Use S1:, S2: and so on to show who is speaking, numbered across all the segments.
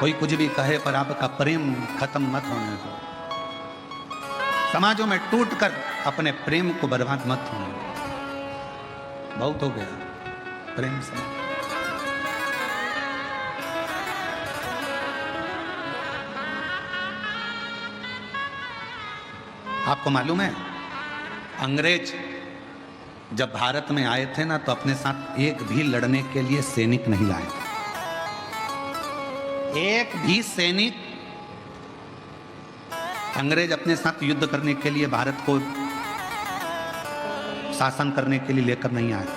S1: कोई कुछ भी कहे पर आपका प्रेम खत्म मत होने दो। समाजों में टूटकर अपने प्रेम को बर्बाद मत होने दो। बहुत हो गया प्रेम से। आपको मालूम है अंग्रेज जब भारत में आए थे ना, तो अपने साथ एक भी लड़ने के लिए सैनिक नहीं लाए थे। एक भी सैनिक अंग्रेज अपने साथ युद्ध करने के लिए, भारत को शासन करने के लिए लेकर नहीं आए।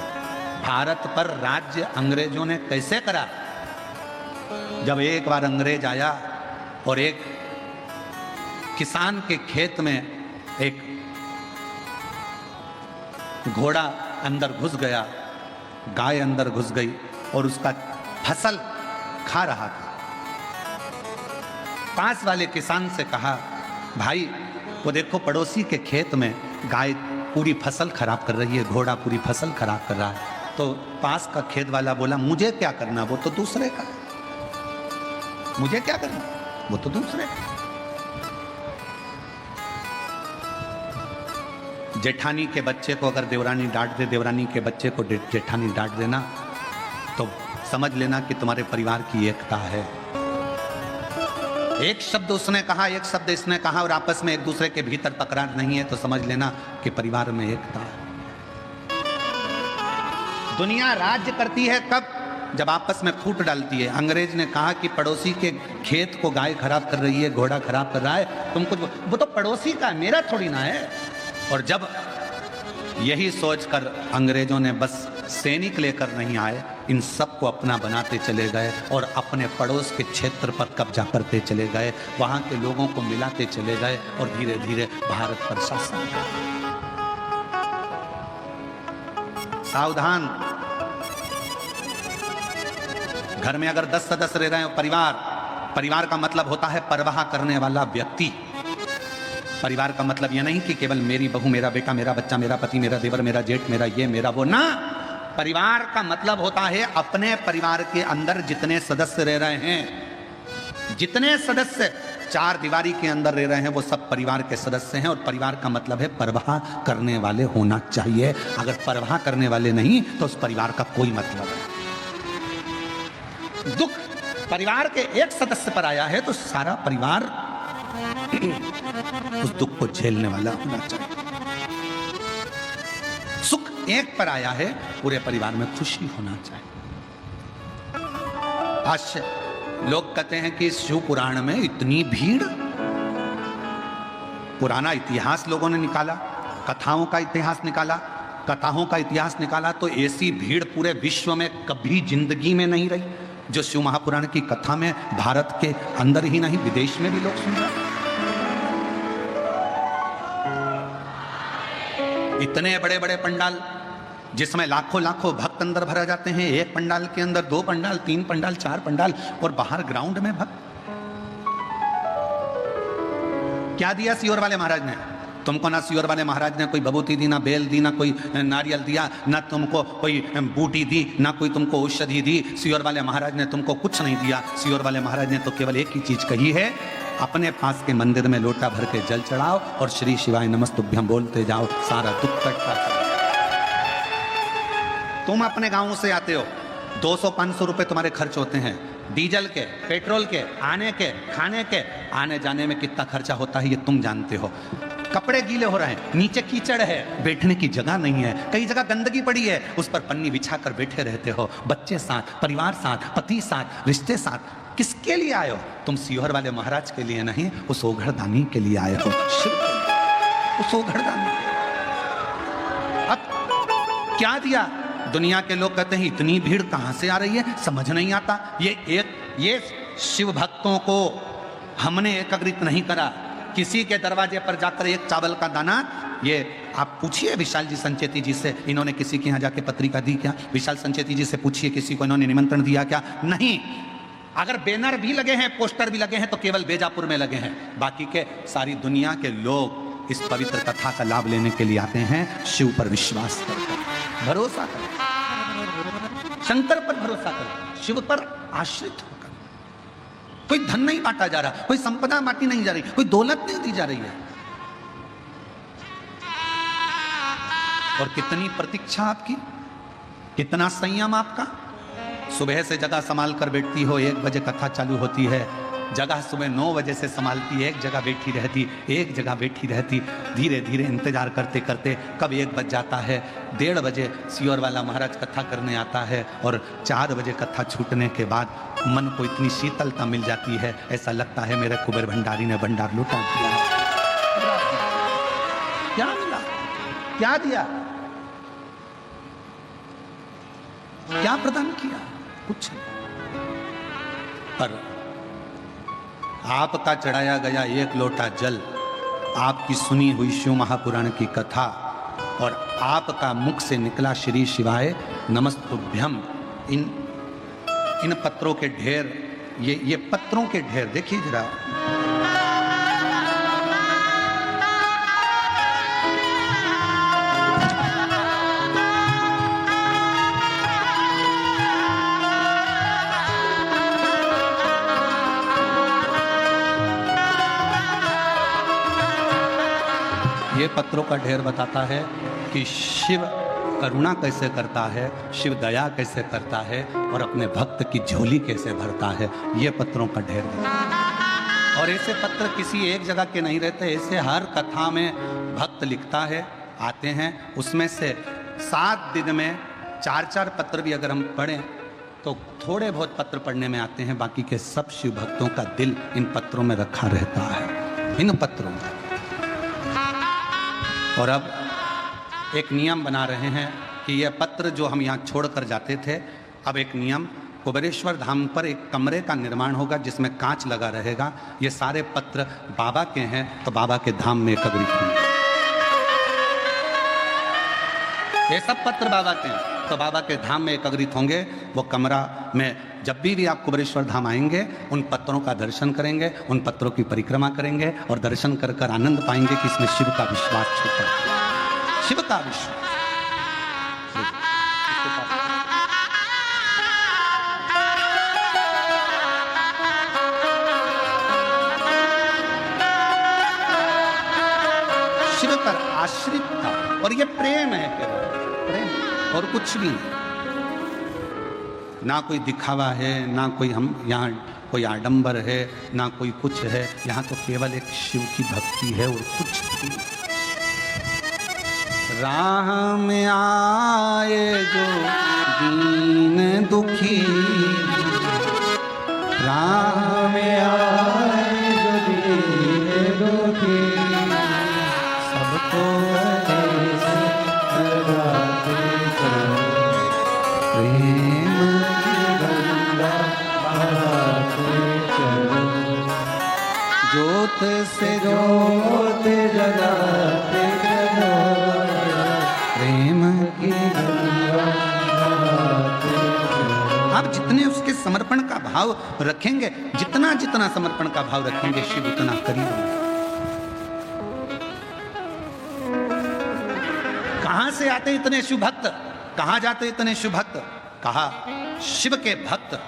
S1: भारत पर राज्य अंग्रेजों ने कैसे करा? जब एक बार अंग्रेज आया और एक किसान के खेत में एक घोड़ा अंदर घुस गया, गाय अंदर घुस गई और उसका फसल खा रहा था। पास वाले किसान से कहा, भाई वो देखो पड़ोसी के खेत में गाय पूरी फसल खराब कर रही है, घोड़ा पूरी फसल खराब कर रहा है। तो पास का खेत वाला बोला, मुझे क्या करना, वो तो दूसरे का है। मुझे क्या करना, वो तो दूसरे का। जेठानी के बच्चे को अगर देवरानी डांट दे, देवरानी के बच्चे को जेठानी डांट देना, तो समझ लेना कि तुम्हारे परिवार की एकता है। एक शब्द उसने कहा, एक शब्द इसने कहा और आपस में एक दूसरे के भीतर तकरार नहीं है, तो समझ लेना कि परिवार में एकता है। दुनिया राज्य करती है कब? जब आपस में फूट डालती है। अंग्रेज ने कहा कि पड़ोसी के खेत को गाय खराब कर रही है, घोड़ा खराब कर रहा है, तुमको वो तो पड़ोसी का, मेरा थोड़ी ना है। और जब यही सोचकर अंग्रेजों ने बस सैनिक लेकर नहीं आए, इन सबको अपना बनाते चले गए और अपने पड़ोस के क्षेत्र पर कब्जा करते चले गए, वहां के लोगों को मिलाते चले गए और धीरे धीरे भारत पर शासन। सावधान। घर में अगर 10 सदस्य रह रहे हैं, परिवार का मतलब होता है परवाह करने वाला व्यक्ति। परिवार का मतलब यह नहीं कि केवल मेरी बहू, मेरा बेटा, मेरा बच्चा, मेरा पति, मेरा देवर, मेरा जेठ, मेरा ये, मेरा वो, ना। परिवार का मतलब होता है अपने परिवार के अंदर जितने सदस्य रह रहे हैं, जितने सदस्य चार दीवारी के अंदर रह रहे हैं, वो सब परिवार के सदस्य हैं। और परिवार का मतलब है परवाह करने वाले होना चाहिए। अगर परवाह करने वाले नहीं तो उस परिवार का कोई मतलब नहीं। दुख परिवार के एक सदस्य पर आया है तो सारा परिवार उस दुख को झेलने वाला होना चाहिए। सुख एक पर आया है, पूरे परिवार में खुशी होना चाहिए। आज लोग कहते हैं कि शिव पुराण में इतनी भीड़। पुराना इतिहास लोगों ने निकाला, कथाओं का इतिहास निकाला, कथाओं का इतिहास निकाला, तो ऐसी भीड़ पूरे विश्व में कभी जिंदगी में नहीं रही जो शिव महापुराण की कथा में भारत के अंदर ही नहीं, विदेश में भी लोग सुन रहे हैं। इतने बड़े बड़े पंडाल जिसमें लाखों लाखों भक्त अंदर भरा जाते हैं, एक पंडाल के अंदर 2 पंडाल, 3 पंडाल, 4 पंडाल, और बाहर ग्राउंड में भक्त। क्या दिया सियोर वाले महाराज ने तुमको? ना सियोर वाले महाराज ने कोई भभूति दी, ना बेल दी, ना कोई नारियल दिया, ना तुमको कोई बूटी दी, ना कोई तुमको औषधि दी। सियोर वाले महाराज ने तुमको कुछ नहीं दिया। सियोर वाले महाराज ने तो केवल एक ही चीज कही है, अपने पास के मंदिर में लोटा भर के जल चढ़ाओ और श्री शिवाय नमस्तुभ्यं बोलते जाओ, सारा दुख कटता है। तुम अपने गांव से आते हो, 200-500 रुपए तुम्हारे खर्च होते हैं, डीजल के, पेट्रोल के, आने के, खाने के। आने जाने में कितना खर्चा होता है ये तुम जानते हो। कपड़े गीले हो रहे हैं, नीचे कीचड़ है, बैठने की जगह नहीं है, कई जगह गंदगी पड़ी है, उस पर पन्नी बिछा कर बैठे रहते हो। बच्चे साथ, परिवार साथ, पति साथ, रिश्ते साथ। किसके लिए आए हो? तुम सियोर वाले महाराज के लिए नहीं, उस ओघड़दानी के लिए आए हो। उस ओघड़दानी। अब क्या दिया? दुनिया के लोग कहते हैं इतनी भीड़ कहां से आ रही है, समझ नहीं आता। ये शिव भक्तों को हमने एकत्रित नहीं करा। किसी के दरवाजे पर जाकर एक चावल का दाना, ये आप पूछिए विशाल जी संचेती जी से, इन्होंने किसी के यहाँ जाके पत्रिका दी क्या? विशाल संचेती जी से पूछिए किसी को इन्होंने निमंत्रण दिया क्या? नहीं। अगर बैनर भी लगे हैं, पोस्टर भी लगे हैं, तो केवल बेजापुर में लगे हैं। बाकी के सारी दुनिया के लोग इस पवित्र कथा का लाभ लेने के लिए आते हैं, शिव पर विश्वास करके, भरोसा कर, शंकर पर भरोसा कर, शिव पर आश्रित होकर। कोई धन नहीं बांटा जा रहा, कोई संपदा बांटी नहीं जा रही, कोई दौलत नहीं दी जा रही है। और कितनी प्रतीक्षा आपकी, कितना संयम आपका। सुबह से जगह संभाल कर बैठती हो, 1 बजे कथा चालू होती है, जगह सुबह 9 बजे से संभालती है, एक जगह बैठी रहती, धीरे धीरे इंतजार करते करते कब 1 बज जाता है। 1:30 बजे सियोर वाला महाराज कथा करने आता है और 4 बजे कथा छूटने के बाद मन को इतनी शीतलता मिल जाती है, ऐसा लगता है मेरे कुबेर भंडारी ने भंडार लुटा दिया। क्या मिला, क्या दिया, क्या प्रदान किया? कुछ नहीं। पर आपका चढ़ाया गया 1 लोटा जल, आपकी सुनी हुई शिव महापुराण की कथा और आपका मुख से निकला श्री शिवाय नमस्तुभ्यम, इन पत्रों के ढेर, ये पत्रों के ढेर देखिए जरा। ये पत्रों का ढेर बताता है कि शिव करुणा कैसे करता है, शिव दया कैसे करता है और अपने भक्त की झोली कैसे भरता है। ये पत्रों का ढेर है। और ऐसे पत्र किसी एक जगह के नहीं रहते, ऐसे हर कथा में भक्त लिखता है, आते हैं। उसमें से 7 दिन में 4-4 पत्र भी अगर हम पढ़ें तो थोड़े बहुत पत्र पढ़ने में आते हैं, बाकी के सब शिव भक्तों का दिल इन पत्रों में रखा रहता है, इन पत्रों में। और अब एक नियम बना रहे हैं कि यह पत्र जो हम यहाँ छोड़कर जाते थे, अब एक नियम, कुबेरेश्वर धाम पर एक कमरे का निर्माण होगा जिसमें कांच लगा रहेगा। ये सारे पत्र बाबा के हैं तो बाबा के धाम में एकत्रित होंगे। ये सब पत्र बाबा के हैं तो बाबा के धाम में एकत्रित होंगे। वो कमरा में जब भी आप कुबेरेश्वर धाम आएंगे, उन पत्रों का दर्शन करेंगे, उन पत्रों की परिक्रमा करेंगे और दर्शन कर कर आनंद पाएंगे कि इसमें शिव का विश्वास छुपा है, शिव का विश्वास। शिव पर आश्रित था और ये प्रेम है, प्रेम और कुछ भी नहीं। ना कोई दिखावा है, ना कोई हम यहाँ कोई आडंबर है, ना कोई कुछ है। यहाँ तो केवल एक शिव की भक्ति है और कुछ भी। राह में आए जो दीन दुखी, राह में आए जो दीन दुखी, सबको जोत से जोत जलाते चलो, प्रेम की आप जितने उसके समर्पण का भाव रखेंगे, जितना जितना समर्पण का भाव रखेंगे, शिव उतना करीब होंगे। कहां से आते इतने शिव भक्त, कहां जाते इतने शिव भक्त? कहा शिव के भक्त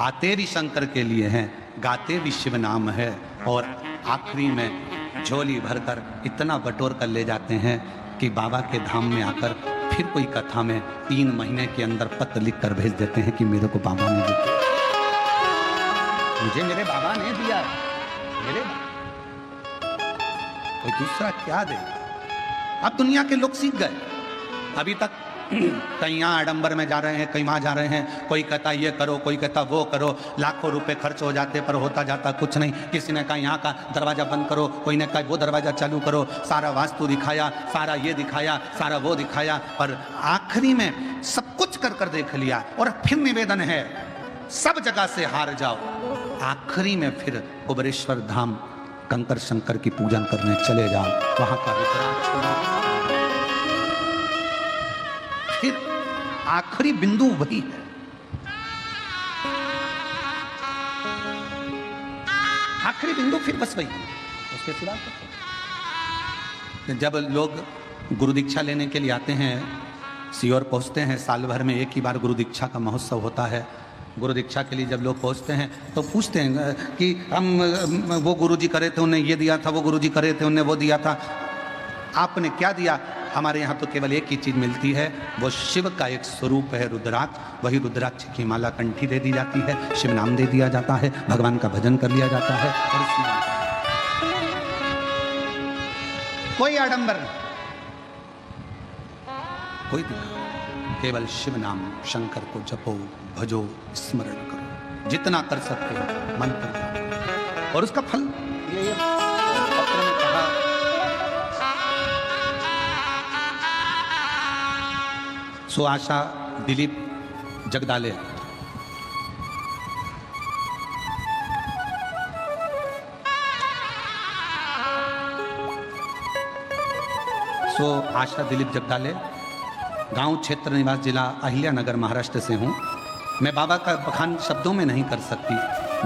S1: आते भी शंकर के लिए हैं, गाते भी शिव नाम है। और आखिरी में झोली भरकर इतना बटोर कर ले जाते हैं कि बाबा के धाम में आकर फिर कोई कथा में 3 महीने के अंदर पत्र लिख कर भेज देते हैं कि मेरे को बाबा ने दिया, मुझे मेरे बाबा ने दिया, मेरे कोई दूसरा क्या दे। अब दुनिया के लोग सीख गए। अभी तक कहीं यहाँ आडंबर में जा रहे हैं, कहीं वहाँ जा रहे हैं, कोई कहता ये करो, कोई कहता वो करो, लाखों रुपए खर्च हो जाते पर होता जाता कुछ नहीं। किसी ने कहा यहाँ का दरवाजा बंद करो, कोई ने कहा वो दरवाजा चालू करो, सारा वास्तु दिखाया, सारा ये दिखाया, सारा वो दिखाया, पर आखिरी में सब कुछ कर कर देख लिया। और फिर निवेदन है सब जगह से हार जाओ, आखिरी में फिर कुबेरेश्वर धाम कंकर शंकर की पूजन करने चले जाओ, वहां का फिर आखिरी बिंदु वही है। आखिरी बिंदु फिर बस वही है, उसके सिवा जब लोग गुरु दीक्षा लेने के लिए आते हैं, सीहोर पहुंचते हैं, साल भर में एक ही बार गुरु दीक्षा का महोत्सव होता है। गुरु दीक्षा के लिए जब लोग पहुंचते हैं तो पूछते हैं कि हम वो गुरुजी करे थे उन्हें ये दिया था, वो गुरुजी करे थे उन्हें वो दिया था, आपने क्या दिया? हमारे यहाँ तो केवल एक ही चीज़ मिलती है, वो शिव का एक स्वरूप है रुद्राक्ष। वही रुद्राक्ष की माला कंठी दे दी जाती है, शिव नाम दे दिया जाता है, भगवान का भजन कर लिया जाता है और इसमें कोई आडंबर नहीं, कोई दिक्कत, केवल शिव नाम शंकर को जपो, भजो, स्मरण करो, जितना कर सकते हो मन पर, और उसका फल ये पत्र में कहा। सो आशा दिलीप जगदाले, सो आशा दिलीप जगदाले, गांव क्षेत्र निवास, जिला अहिल्यानगर, महाराष्ट्र से हूं। मैं बाबा का बखान शब्दों में नहीं कर सकती।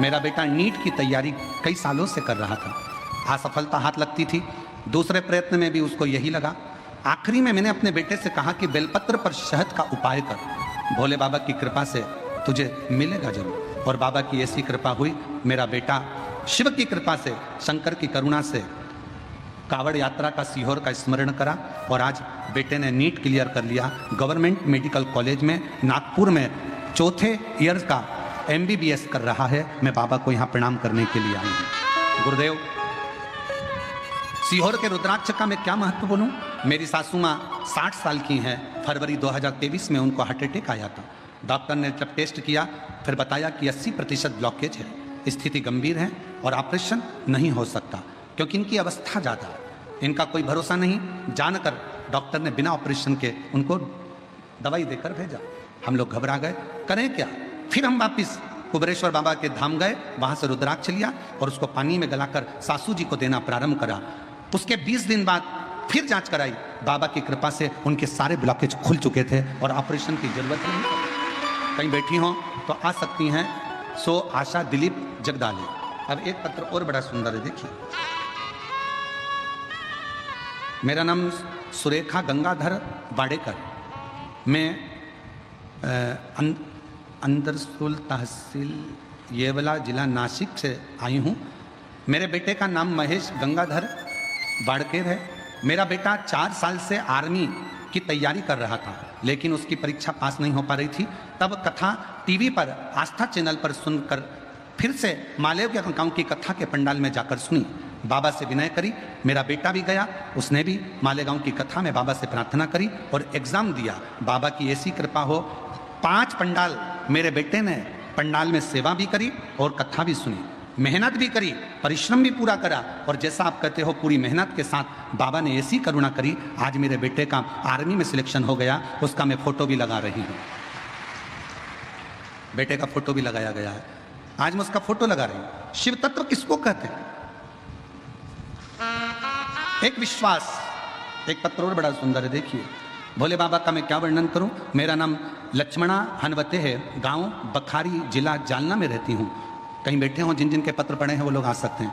S1: मेरा बेटा नीट की तैयारी कई सालों से कर रहा था, असफलता हाथ लगती थी, दूसरे प्रयत्न में भी उसको यही लगा। आखिरी में मैंने अपने बेटे से कहा कि बेलपत्र पर शहद का उपाय कर, भोले बाबा की कृपा से तुझे मिलेगा जरूर। और बाबा की ऐसी कृपा हुई, मेरा बेटा शिव की कृपा से, शंकर की करुणा से कावड़ यात्रा का, सीहोर का स्मरण करा और आज बेटे ने नीट क्लियर कर लिया। गवर्नमेंट मेडिकल कॉलेज में नागपुर में चौथे ईयर का MBBS कर रहा है। मैं बाबा को यहाँ प्रणाम करने के लिए आई हूँ। गुरुदेव, सीहोर के रुद्राक्ष का मैं क्या महत्व बोलूं? मेरी सासू माँ 60 साल की हैं। फरवरी 2023 में उनको हार्ट अटैक आया था। डॉक्टर ने जब टेस्ट किया फिर बताया कि 80% ब्लॉकेज है, स्थिति गंभीर है और ऑपरेशन नहीं हो सकता क्योंकि इनकी अवस्था ज़्यादा है, इनका कोई भरोसा नहीं। जानकर डॉक्टर ने बिना ऑपरेशन के उनको दवाई देकर भेजा। हम लोग घबरा गए, करें क्या? फिर हम वापिस कुबेरेश्वर बाबा के धाम गए, वहाँ से रुद्राक्ष लिया और उसको पानी में गलाकर सासू जी को देना प्रारंभ करा। उसके 20 दिन बाद फिर जांच कराई, बाबा की कृपा से उनके सारे ब्लॉकेज खुल चुके थे और ऑपरेशन की जरूरत नहीं पड़ी। कहीं बैठी हों तो आ सकती हैं। सो आशा दिलीप जगदाले। अब एक पत्र और बड़ा सुंदर है, देखिए। मेरा नाम सुरेखा गंगाधर बाडेकर, मैं अंदरसुल तहसील येवला, जिला नासिक से आई हूँ। मेरे बेटे का नाम महेश गंगाधर बाड़केर है। मेरा बेटा 4 साल से आर्मी की तैयारी कर रहा था, लेकिन उसकी परीक्षा पास नहीं हो पा रही थी। तब कथा टीवी पर, आस्था चैनल पर सुनकर फिर से मालेव के गांव की कथा के पंडाल में जाकर सुनी। बाबा से विनय करी, मेरा बेटा भी गया, उसने भी मालेगांव की कथा में बाबा से प्रार्थना करी और एग्ज़ाम दिया। बाबा की ऐसी कृपा हो, 5 पंडाल मेरे बेटे ने पंडाल में सेवा भी करी और कथा भी सुनी, मेहनत भी करी, परिश्रम भी पूरा करा। और जैसा आप कहते हो, पूरी मेहनत के साथ बाबा ने ऐसी करुणा करी, आज मेरे बेटे का आर्मी में सिलेक्शन हो गया। उसका मैं फोटो भी लगा रही हूँ, बेटे का फोटो भी लगाया गया है। आज मैं उसका फोटो लगा रही हूँ। शिव तत्व किसको कहते हैं? एक विश्वास। एक पत्र और बड़ा सुंदर है, देखिए। भोले बाबा का मैं क्या वर्णन करूं। मेरा नाम लक्ष्मणा हनवते है, गांव बखारी, जिला जालना में रहती हूं। कहीं बैठे हों, जिन जिन के पत्र पढ़े हैं वो लोग आ सकते हैं।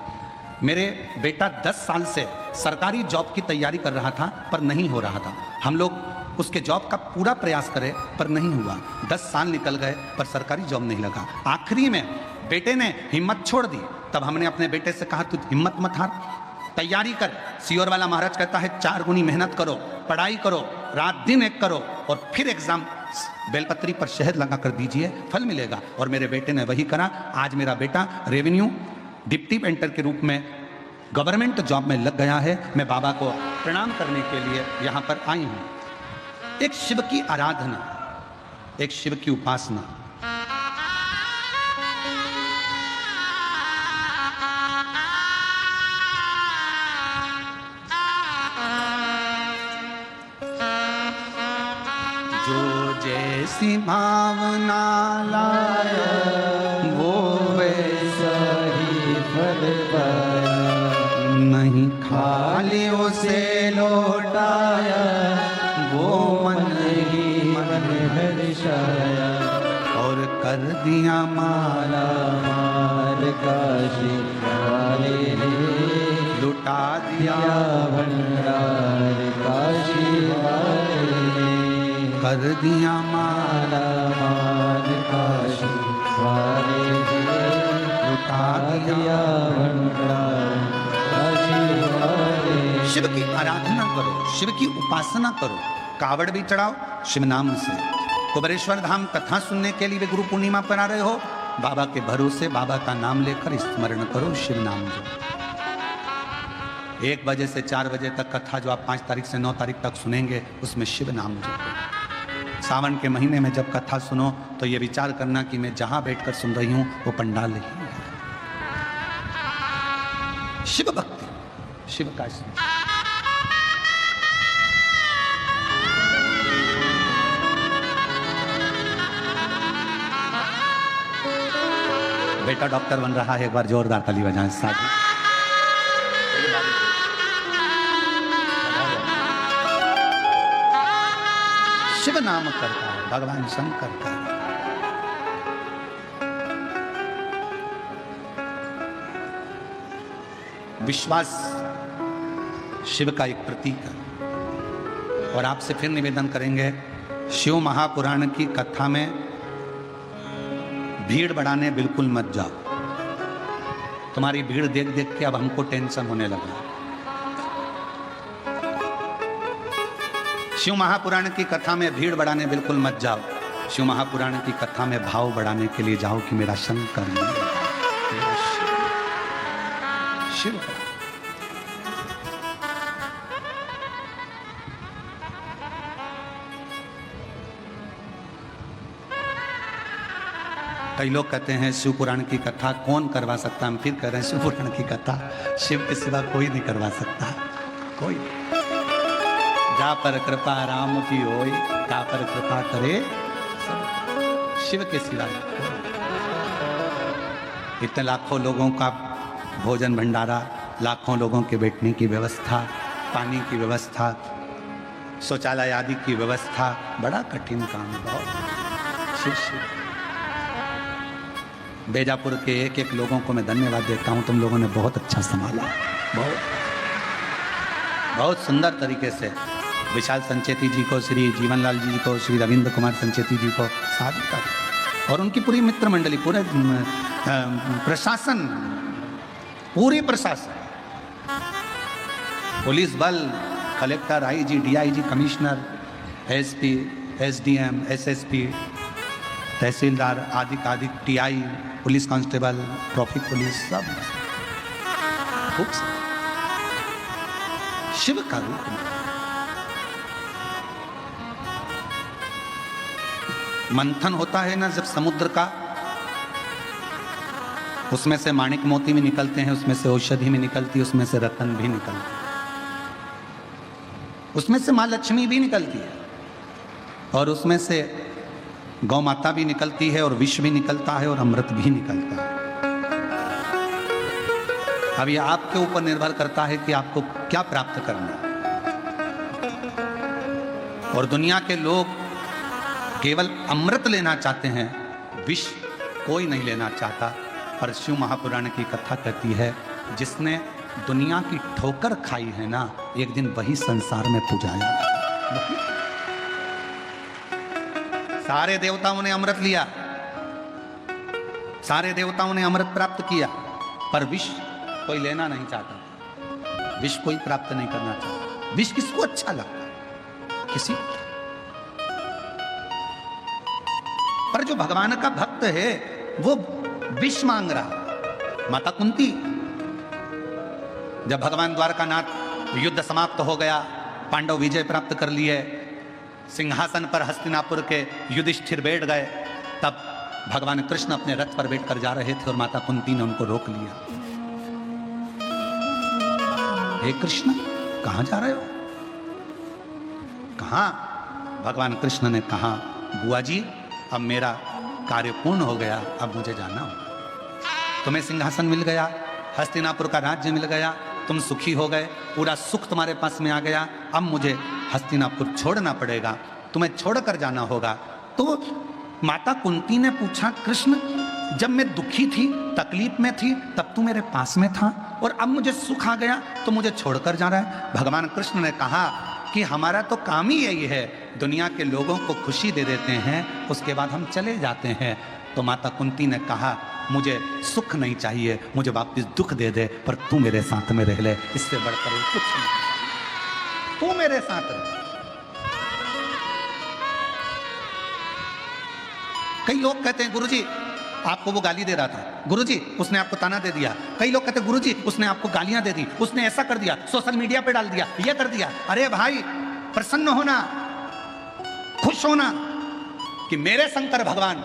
S1: मेरे बेटा 10 साल से सरकारी जॉब की तैयारी कर रहा था पर नहीं हो रहा था। हम लोग उसके जॉब का पूरा प्रयास करे पर नहीं हुआ। 10 साल निकल गए पर सरकारी जॉब नहीं लगा। आखिरी में बेटे ने हिम्मत छोड़ दी। तब हमने अपने बेटे से कहा, तू हिम्मत मत हार, तैयारी कर। सीहोर वाला महाराज कहता है 4 गुनी मेहनत करो, पढ़ाई करो, रात दिन एक करो और फिर एग्जाम बेलपत्री पर शहद लगा कर दीजिए, फल मिलेगा। और मेरे बेटे ने वही करा। आज मेरा बेटा रेवेन्यू डिप्टी पेंटर के रूप में गवर्नमेंट जॉब में लग गया है। मैं बाबा को प्रणाम करने के लिए यहाँ पर आई हूँ। एक शिव की आराधना, एक शिव की उपासना। जो जैसी भावना लाया वो वैसा ही फल पाया, नहीं खाली उसे लौटाया वो मन ही मन हर्षाया। और कर दिया माला मार काशी वाले, लुटा दिया भंडार काशी वाले। कर दिया माला मार काशी दिया। शिव की आराधना करो, शिव की उपासना करो, कावड़ भी चढ़ाओ शिव नाम से। कुबेरेश्वर धाम कथा सुनने के लिए गुरु पूर्णिमा पर आ रहे हो, बाबा के भरोसे बाबा का नाम लेकर स्मरण करो, शिव नाम जो 1 बजे से 4 बजे तक कथा जो आप 5 तारीख से 9 तारीख तक सुनेंगे, उसमें शिव नाम जो। सावन के महीने में जब कथा सुनो तो ये विचार करना कि मैं जहां बैठकर सुन रही हूं वो पंडाल ही है। शिव भक्ति, शिव का बेटा डॉक्टर बन रहा है, एक बार जोरदार ताली बजाएं साथ। शिव नाम करता है भगवान शंकर का। विश्वास शिव का एक प्रतीक है। और आपसे फिर निवेदन करेंगे, शिव महापुराण की कथा में भीड़ बढ़ाने बिल्कुल मत जाओ। तुम्हारी भीड़ देख देख के अब हमको टेंशन होने लगा। शिव महापुराण की कथा में भीड़ बढ़ाने बिल्कुल मत जाओ। शिव महापुराण की कथा में भाव बढ़ाने के लिए जाओ कि मेरा शंकर मेरा शिव। कई लोग कहते हैं शिव पुराण की कथा कौन करवा सकता, हम फिर कह रहे हैं शिव पुराण की कथा शिव के सिवा कोई नहीं करवा सकता, कोई। जा पर कृपा राम की होई, जा पर कृपा करे शिव के सिवा। इतने लाखों लोगों का भोजन भंडारा, लाखों लोगों के बैठने की व्यवस्था, पानी की व्यवस्था, शौचालय आदि की व्यवस्था, बड़ा कठिन काम। बहुत शिव शिव। बेजापुर के एक एक लोगों को मैं धन्यवाद देता हूं, तुम लोगों ने बहुत अच्छा संभाला, बहुत सुंदर तरीके से। विशाल संचेती जी को, श्री जीवनलाल जी को, श्री रविंद्र कुमार संचेती जी को शादी कर, और उनकी पूरी मित्र मंडली, पूरे प्रशासन, पूरी प्रशासन, पुलिस बल, collector, IG, DIG, commissioner, SP, SDM, SSP, tehsildar, आदि TI, police constable, traffic police, सब खूब शिव का रूप। मंथन होता है ना जब समुद्र का, उसमें से माणिक मोती भी निकलते हैं, उसमें से औषधि भी निकलती है, उसमें से रतन भी निकलते, उसमें से मां लक्ष्मी भी निकलती है, और उसमें से गौ माता भी निकलती है, और विष भी निकलता है, और अमृत भी निकलता है। अब ये आपके ऊपर निर्भर करता है कि आपको क्या प्राप्त करना है। और दुनिया के लोग केवल अमृत लेना चाहते हैं, विष कोई नहीं लेना चाहता। पर शिव महापुराण की कथा कहती है, जिसने दुनिया की ठोकर खाई है ना, एक दिन वही संसार में पूजाया। सारे देवताओं ने अमृत लिया, सारे देवताओं ने अमृत प्राप्त किया, पर विष कोई लेना नहीं चाहता, विष कोई प्राप्त नहीं करना चाहता। विष किसको अच्छा लगता है? किसी। पर जो भगवान का भक्त है वो विष मांग रहा। माता कुंती, जब भगवान द्वारकानाथ युद्ध समाप्त हो गया, पांडव विजय प्राप्त कर लिए, सिंहासन पर हस्तिनापुर के युधिष्ठिर बैठ गए, तब भगवान कृष्ण अपने रथ पर बैठकर जा रहे थे और माता कुंती ने उनको रोक लिया। हे कृष्ण, कहां जा रहे हो? कहां? भगवान कृष्ण ने कहा, बुआ जी अब मेरा कार्य पूर्ण हो गया, अब मुझे जाना होगा। तुम्हें सिंहासन मिल गया, हस्तिनापुर का राज्य मिल गया, तुम सुखी हो गए, पूरा सुख तुम्हारे पास में आ गया, अब मुझे हस्तिनापुर छोड़ना पड़ेगा, तुम्हें छोड़कर जाना होगा। तो माता कुंती ने पूछा, कृष्ण जब मैं दुखी थी, तकलीफ में थी, तब तू मेरे पास में था, और अब मुझे सुख आ गया तो मुझे छोड़कर जा रहा है। भगवान कृष्ण ने कहा कि हमारा तो काम ही यही है, दुनिया के लोगों को खुशी दे देते हैं, उसके बाद हम चले जाते हैं। तो माता कुंती ने कहा मुझे सुख नहीं चाहिए, मुझे वापस दुख दे दे, पर तू मेरे साथ में रह ले, इससे बढ़कर कुछ नहीं, तू मेरे साथ रह। कई लोग कहते हैं गुरुजी आपको वो गाली दे रहा था, गुरुजी उसने आपको ताना दे दिया। कई लोग कहते हैं गुरुजी उसने आपको गालियां दे दी, उसने ऐसा कर दिया, सोशल मीडिया पे डाल दिया, ये कर दिया। अरे भाई प्रसन्न होना, खुश होना कि मेरे शंकर भगवान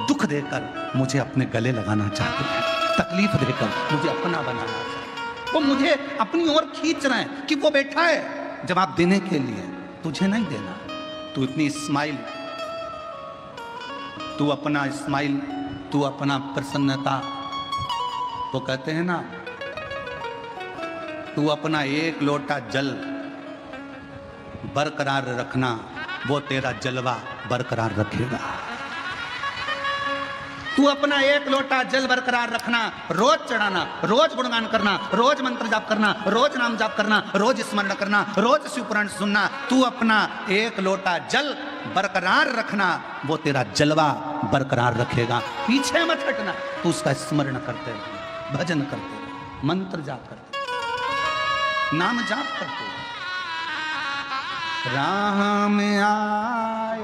S1: दुख देकर मुझे अपने गले लगाना चाहते हैं, तकलीफ देकर मुझे अपना बनाना चाहते हैं, वो मुझे अपनी ओर खींच रहे हैं कि वो बैठा है जवाब देने के लिए, तुझे नहीं देना। तू इतनी स्माइल, तू अपना स्माइल, तू अपना प्रसन्नता, वो कहते हैं ना तू अपना एक लोटा जल बरकरार रखना, वो तेरा जलवा बरकरार रखेगा। तू अपना एक लोटा जल बरकरार रखना, रोज चढ़ाना, रोज गुणगान करना, रोज मंत्र जाप करना, रोज नाम जाप करना, रोज स्मरण करना, रोज शिव पुराण सुनना। तू अपना एक लोटा जल बरकरार रखना, वो तेरा जलवा बरकरार रखेगा। पीछे मत हटना, तू उसका स्मरण करते रहे, भजन करते रहे, मंत्र जाप करते रहे, नाम जाप करते रहे। राह में आए,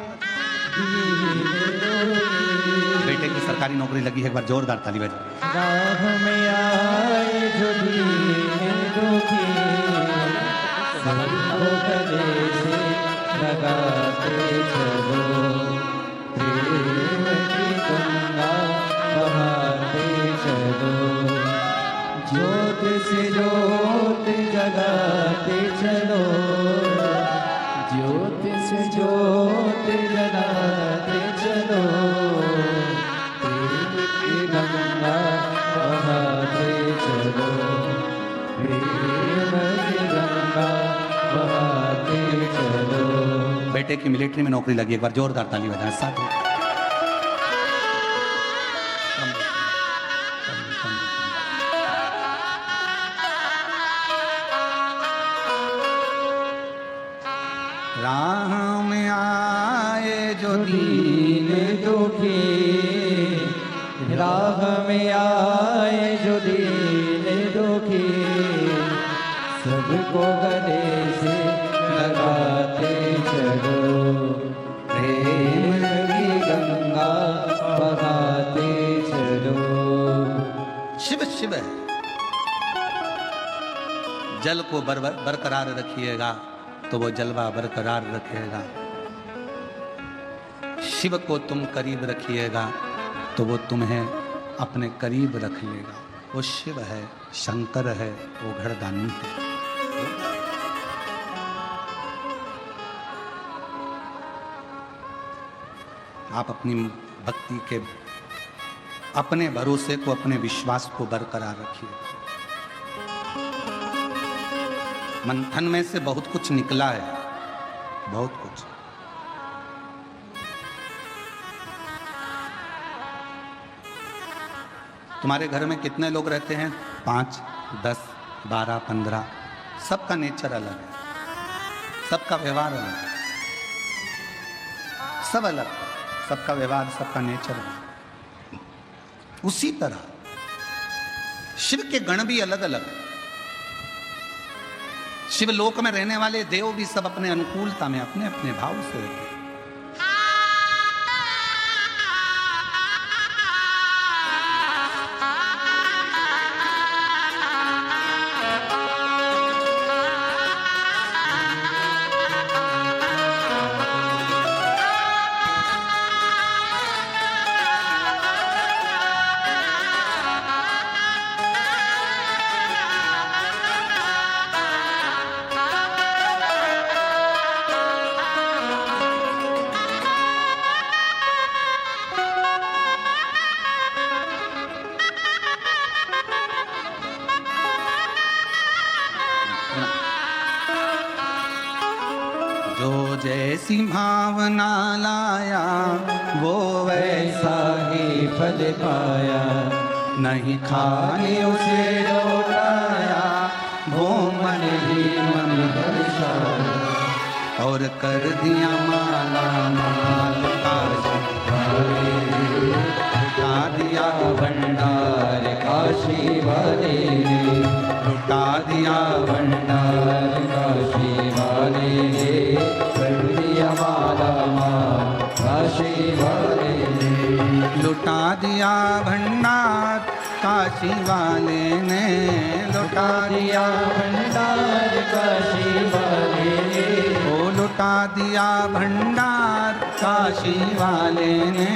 S1: बेटे की सरकारी नौकरी लगी है, एक बार जोरदार ताली बजाओ।
S2: राह में आए जो दुखी, सबको गले से लगाते चलो, प्रेम की गंगा बहाते चलो, ज्योत से ज्योत जगाते चलो, ज्योत से ज्योत जगाते चलो, प्रेम की गंगा बहाते चलो, प्रेम की गंगा बहाते चलो।
S1: बेटे की मिलिट्री में नौकरी लगी, एक बार जोरदार ताली बजाएं साथ। राह में आए जो
S2: दीन दुखी, राह में आए जो दीन दुखी, सबको गले से लगाते चलो, प्रेम की गंगा बहाते चलो।
S1: शिव शिव जल को बरकरार रखिएगा तो वो जलवा बरकरार रखेगा। शिव को तुम करीब रखिएगा तो वो तुम्हें अपने करीब रख लेगा। वो शिव है, शंकर है, वो घरदानी है। आप अपनी भक्ति के अपने भरोसे को, अपने विश्वास को बरकरार रखिए। मंथन में से बहुत कुछ निकला है, बहुत कुछ। तुम्हारे घर में कितने लोग रहते हैं? 5, 10, 12, 15। सबका नेचर अलग है, सबका व्यवहार अलग है, सब अलग, सबका व्यवहार, सबका नेचर अलग। उसी तरह शिव के गण भी अलग अलग। शिवलोक में रहने वाले देव भी सब अपने अनुकूलता में, अपने अपने भाव से रहते हैं। जो जैसी भावना लाया वो
S2: वैसा ही फल पाया,
S1: नहीं खाने उसे लौटाया, वो मन ही मन दर्शाया और कर दिया माला माल का दिया
S2: भंडार काशी वाले ने,
S1: लुटा दिया
S2: भंडार काशी वाले ने, कर दिया माला माल काशी वाले ने,
S1: लुटा दिया भंडार काशी वाले ने, लुटा दिया
S2: भंडार काशी वाले ने,
S1: ओ लुटा दिया भंडार काशी वाले ने,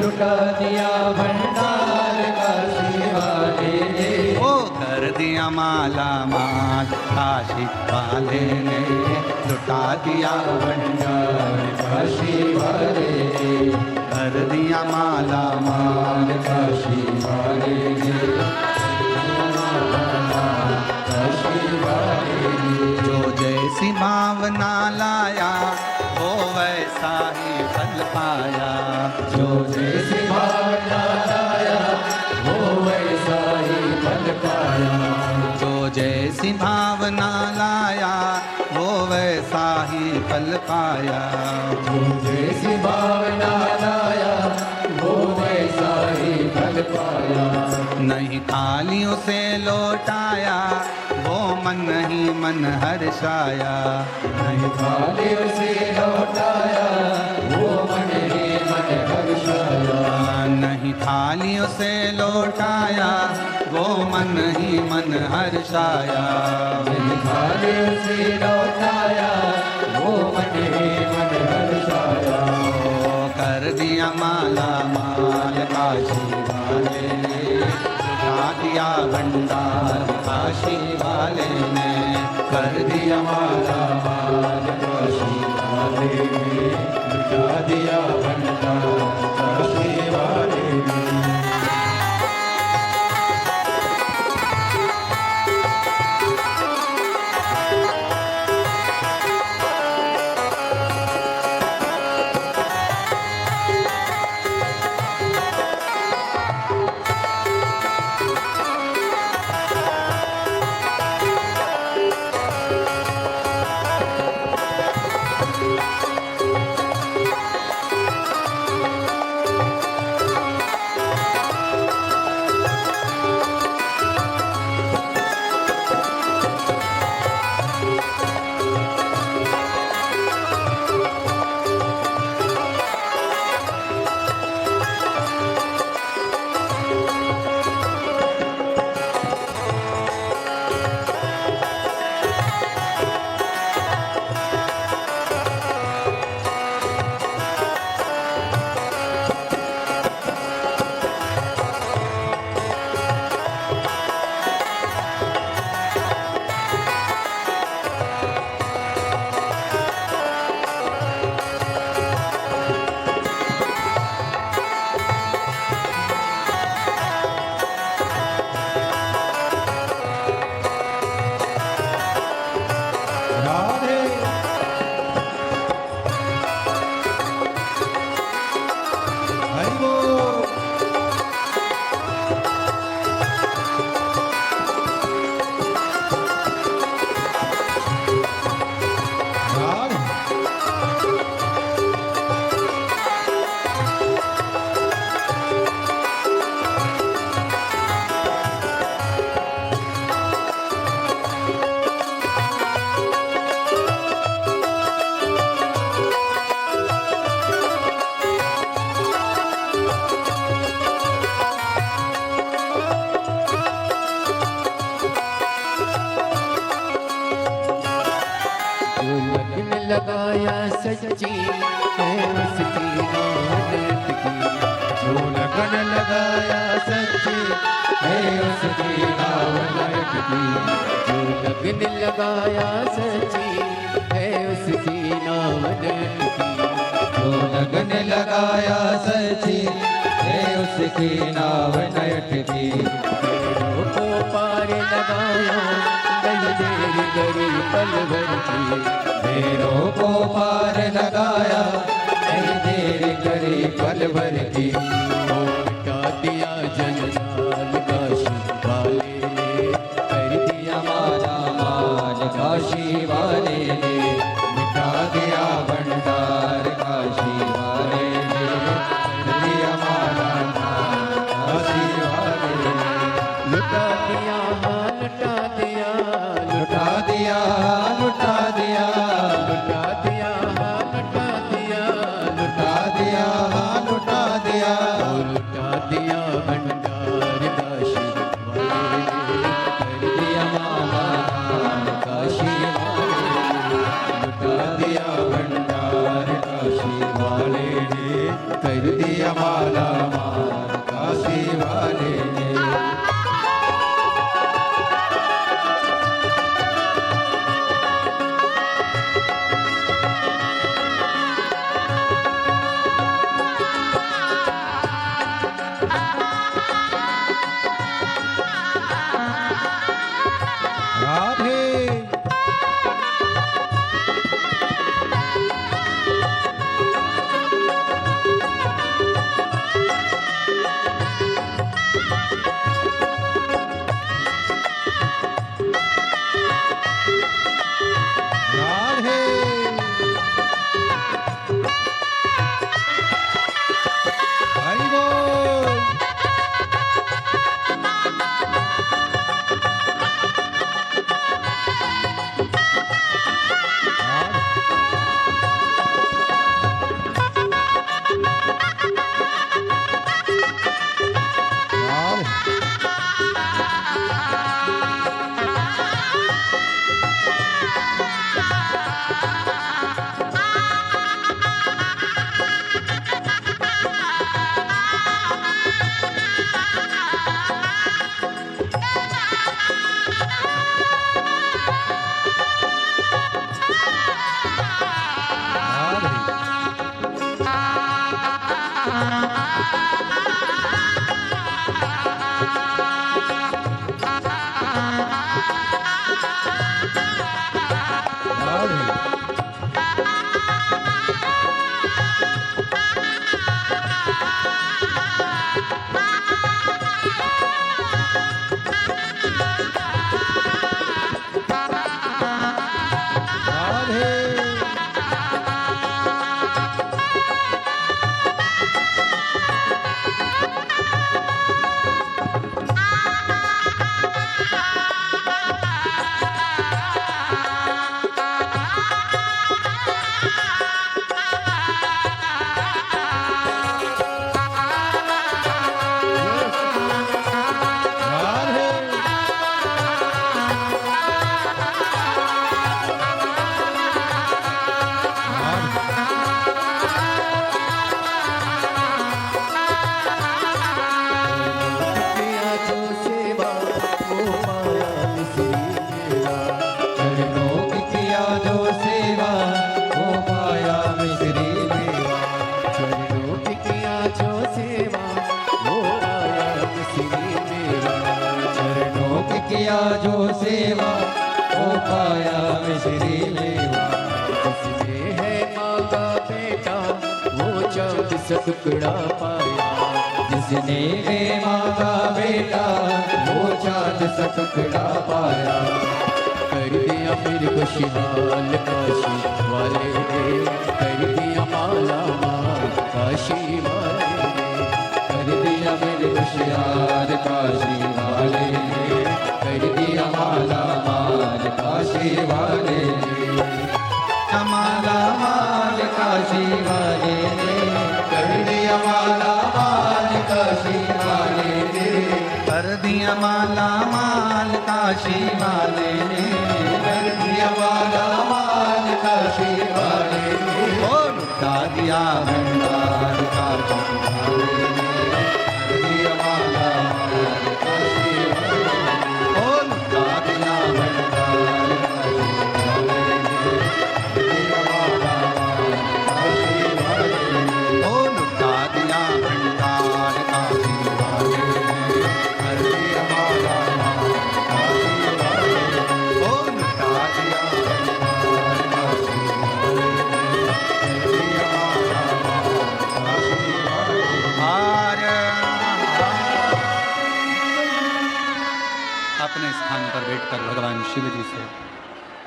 S2: लुटा दिया भंडार काशी वाले ने,
S1: ओ कर दिया माला माल काशी वाले ने, लुटा दिया
S2: भंडार काशी वाले ने,
S1: कर दिया माला माल
S2: काशी वाले ने, काशी वाले ने,
S1: जो जैसी भावना लाया वो वैसा ही फल पाया,
S2: जो जैसी भावना लाया वो वैसा ही फल पाया,
S1: जो जैसी भावना लाया वो वैसा ही फल पाया,
S2: जो जैसी भावना लाया वो वैसा ही फल पाया,
S1: नहीं खाली उसे लौटाया वो मन ही मन हर्षाया,
S2: नहीं खाली उसे लौटाया वो मन ही मन हर्षाया,
S1: नहीं खाली उसे लौटाया वो मन ही मन हर्षाया,
S2: नहीं खाली उसे लौटाया वो मन ही मन हर्षाया,
S1: ओ कर दिया माला माल काशी वाले ने, लुटा दिया भंडार काशी वाले ने, कर दिया माला
S2: माल काशी वाले ने, लुटा दिया भंडार काशी वाले ने, लगाया सच्ची है उसकी नामत की, जो लगन लगाया सच्ची है उसकी नामत की, जो लगन लगाया सच्ची है उसकी नामत की, जो लगन लगाया सच्ची है उसकी नामत की, को पार लगाया नहीं देर करी पल भर की, मेरों को पार लगाया नहीं देर करी पल भर की, वो मिटा दिया जंजाल काशी वाले ने, कर दिया माला माल काशी वाले ने, मिटा दिया भंडार काशी वाले ने, कर दिया माला माल लुटा दिया हाँ लुटा दिया
S3: लुटा दिया लुटा दिया
S2: लुटा दिया हाँ लुटा दिया
S3: लुटा दिया लुटा दिया
S2: लुटा दिया भंडार काशी वाले कर दिया माला काशी वाले लुटा दिया भंडार काशी वाले ने कर दिया माला
S3: काशी वाले ने राधे राधे हरि बोल किया जो सेवा हो पाया मिश्री मेवा
S2: जिसने है मांगा बेटा वो चाँद सा टुकड़ा पाया
S3: जिसने है मांगा बेटा वो चाँद सा टुकड़ा पाया
S2: कर दिया फिर खुशहाल काशी वाले ने कर दिया माला माल काशी वाले ने
S3: कर दिया मेरे होशियार काशी वाले ने कर दिया माला माल काशी वाले ने माला माल काशी वाले ने कर दिया माला माल काशी वाले ने कर दिया माला माल काशी वाले ने कर दिया माला माल काशी वाले ने ओ लुटा दिया भंडार काशी वाले ने कर दिया माला माल काशी वाले ने ओ लुटा दिया भंडार काशी वाले ने कर दिया माला माल काशी वाले ने ओ लुटा दिया भंडार काशी वाले ने कर दिया माला माल काशी वाले ने ओ लुटा दिया भंडार काशी वाले ने कर दिया माला माल काशी वाले अपने स्थान पर बैठकर भगवान शिव जी से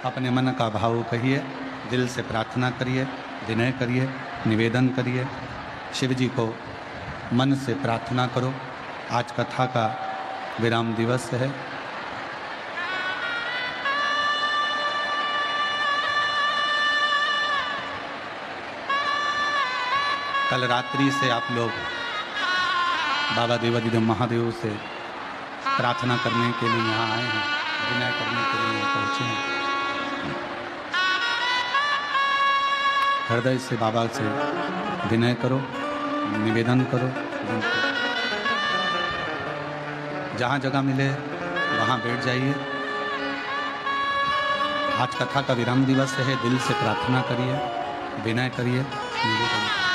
S3: अपने मन का भाव कहिए, दिल से प्रार्थना करिए, विनय करिए, निवेदन करिए। शिव जी को मन से प्रार्थना करो। आज कथा का
S1: विराम दिवस है। कल रात्रि से आप लोग बाबा देवाधिदेव महादेव से प्रार्थना करने के लिए यहाँ आए हैं, विनय करने के लिए पहुँचे हैं। हृदय से बाबा से विनय करो, निवेदन करो। जहाँ जगह मिले वहाँ बैठ जाइए। आज कथा का विराम दिवस है, दिल से प्रार्थना करिए, विनय करिए, निवेदन करिए।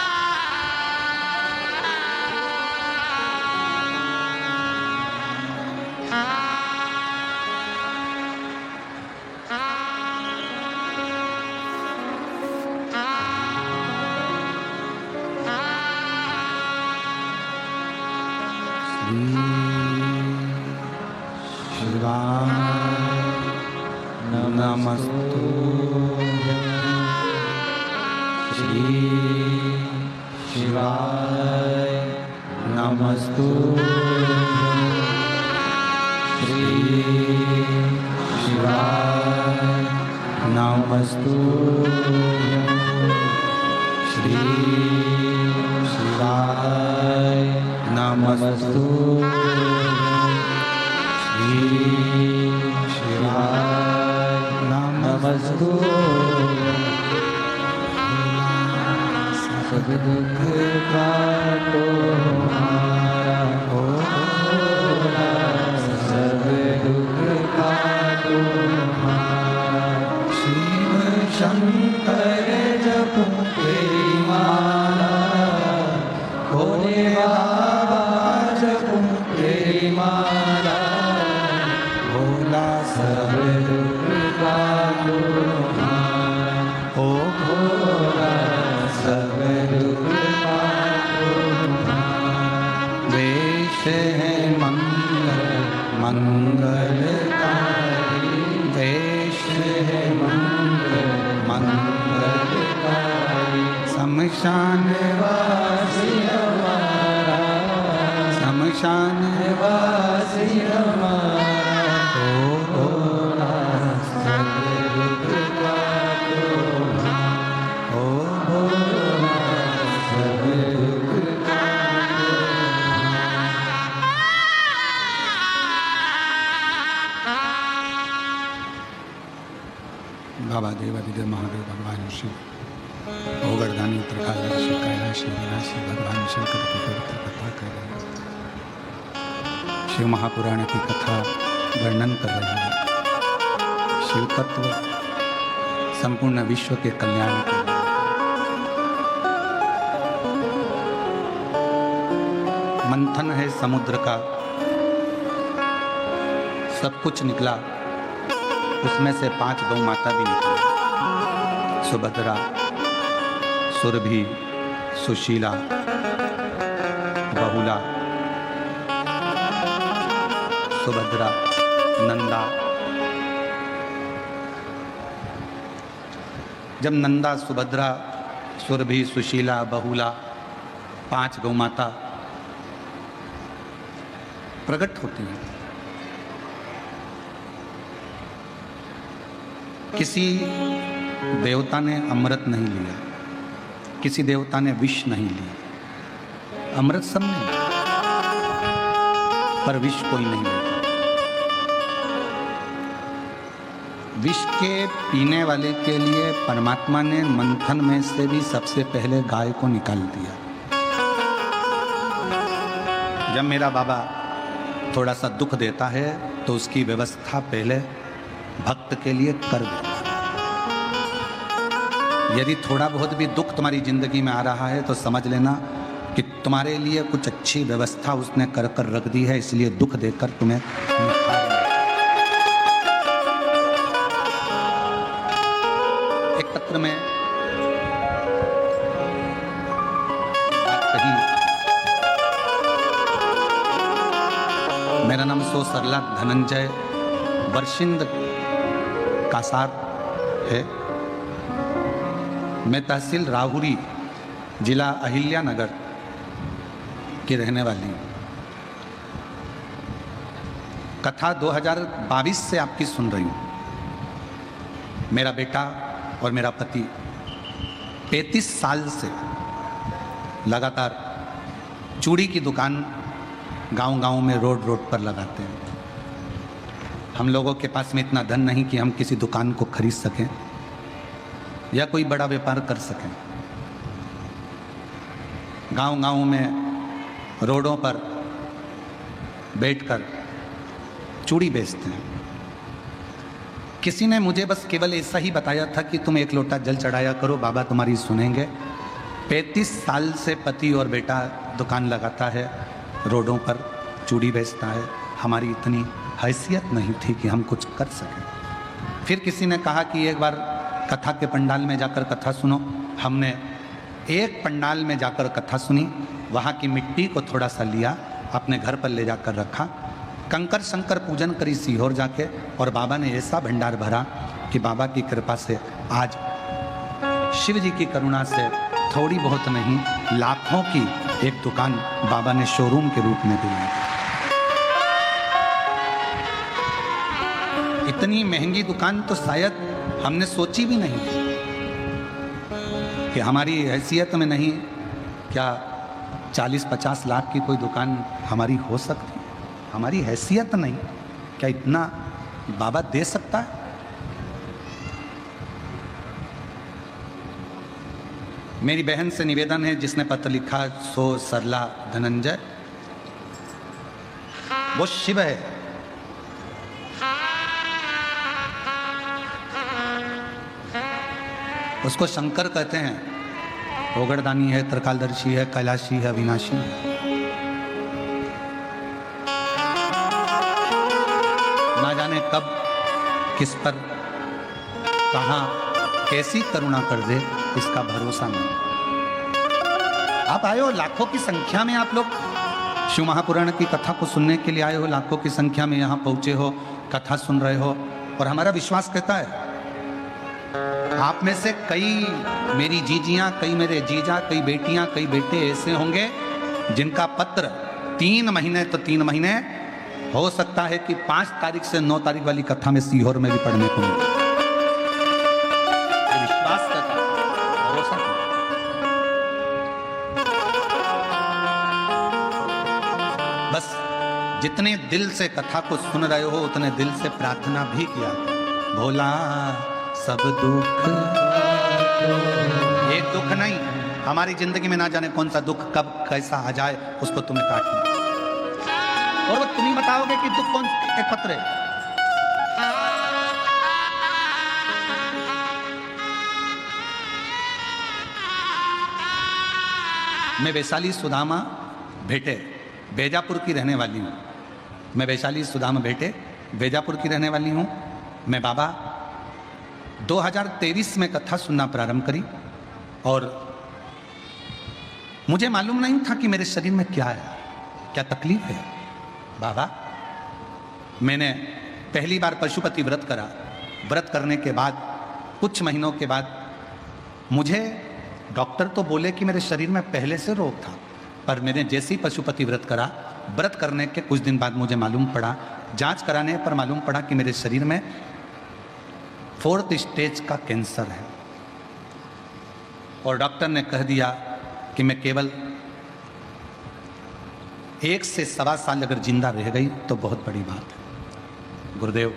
S1: बाबा देवाधिदेव महादेव भगवान शिव भोगरदानी उत्तरकाशी कैलाशी विनाशी भगवान शंकर की पवित्र कथा कर रहे हैं। शिव महापुराण की कथा वर्णन कर रहे हैं। शिव तत्व संपूर्ण विश्व के कल्याण के लिए। मंथन है समुद्र का, सब कुछ निकला, उसमें से 5 गौ माता भी निकली। सुभद्रा, सुरभि, सुशीला, बहुला, सुभद्रा, नंदा। जब नंदा, सुभद्रा, सुरभि, सुशीला, बहुला 5 गौ माता प्रकट होती हैं, किसी देवता ने अमृत नहीं लिया, किसी देवता ने विष नहीं लिया। अमृत सब ने, पर विष कोई नहीं लेता। विष के पीने वाले के लिए परमात्मा ने मंथन में से भी सबसे पहले गाय को निकाल दिया। जब मेरा बाबा थोड़ा सा दुख देता है तो उसकी व्यवस्था पहले भक्त के लिए कर देता। यदि थोड़ा बहुत भी दुख तुम्हारी जिंदगी में आ रहा है तो समझ लेना कि तुम्हारे लिए कुछ अच्छी व्यवस्था उसने कर कर रख दी है, इसलिए दुख देकर तुम्हें एक पत्र में बात कही। मेरा नाम सो सरला धनंजय वर्षिंद कासार है। मैं तहसील राहुरी, जिला अहिल्यानगर की रहने वाली हूँ। कथा 2022 से आपकी सुन रही हूँ। मेरा बेटा और मेरा पति 35 साल से लगातार चूड़ी की दुकान गांव-गांव में रोड पर लगाते हैं। हम लोगों के पास में इतना धन नहीं कि हम किसी दुकान को खरीद सकें या कोई बड़ा व्यापार कर सकें। गांव-गांव में रोडों पर बैठकर चूड़ी बेचते हैं। किसी ने मुझे बस केवल ऐसा ही बताया था कि तुम एक लोटा जल चढ़ाया करो, बाबा तुम्हारी सुनेंगे। 35 साल से पति और बेटा दुकान लगाता है, रोडों पर चूड़ी बेचता है। हमारी इतनी हैसियत नहीं थी कि हम कुछ कर सकें। फिर किसी ने कहा कि एक बार कथा के पंडाल में जाकर कथा सुनो। हमने एक पंडाल में जाकर कथा सुनी, वहाँ की मिट्टी को थोड़ा सा लिया, अपने घर पर ले जाकर रखा, कंकर शंकर पूजन करी सीहोर जाके, और बाबा ने ऐसा भंडार भरा कि बाबा की कृपा से आज शिव जी की करुणा से थोड़ी बहुत नहीं लाखों की एक दुकान बाबा ने शोरूम के रूप में दी। इतनी महंगी दुकान तो शायद हमने सोची भी नहीं कि हमारी हैसियत में नहीं, क्या 40-50 लाख की कोई दुकान हमारी हो सकती है। हमारी हैसियत नहीं, क्या इतना बाबा दे सकता है। मेरी बहन से निवेदन है, जिसने पत्र लिखा सो सरला धनंजय, वो शिव है। उसको शंकर कहते हैं। ओगड़दानी है, त्रिकालदर्शी है, कैलाशी है, अविनाशी है। ना जाने कब किस पर कहां कैसी करुणा कर दे, इसका भरोसा नहीं। आप आए हो लाखों की संख्या में, आप लोग शिव महापुराण की कथा को सुनने के लिए आए हो, लाखों की संख्या में यहां पहुंचे हो, कथा सुन रहे हो, और हमारा विश्वास कहता है आप में से कई मेरी जीजियां, कई मेरे जीजा, कई बेटियां, कई बेटे ऐसे होंगे जिनका पत्र 3 महीने तो 3 महीने, हो सकता है कि 5 तारीख से 9 तारीख वाली कथा में सीहोर में भी पढ़ने को मिले। विश्वास करता, भरोसा करता। बस जितने दिल से कथा को सुन रहे हो, उतने दिल से प्रार्थना भी किया, भोला सब दुख, एक दुख नहीं, हमारी जिंदगी में ना जाने कौन सा दुख कब कैसा आ जाए, उसको तुम्हें काटना, और वो तुम ही बताओगे कि दुख कौन एक पत्र है। मैं वैशाली सुदामा भेटे बेजापुर की रहने वाली हूँ। मैं वैशाली सुदामा भेटे बेजापुर की रहने वाली हूँ। मैं बाबा 2023 में कथा सुनना प्रारंभ करी, और मुझे मालूम नहीं था कि मेरे शरीर में क्या है, क्या तकलीफ है। बाबा, मैंने पहली बार पशुपति व्रत करा। व्रत करने के बाद कुछ महीनों के बाद मुझे डॉक्टर तो बोले कि मेरे शरीर में पहले से रोग था, पर मैंने जैसे ही पशुपति व्रत करा, व्रत करने के कुछ दिन बाद मुझे मालूम पड़ा, जांच कराने पर मालूम पड़ा कि मेरे शरीर में 4th स्टेज का कैंसर है, और डॉक्टर ने कह दिया कि मैं केवल 1 से 1.25 साल अगर जिंदा रह गई तो बहुत बड़ी बात है। गुरुदेव,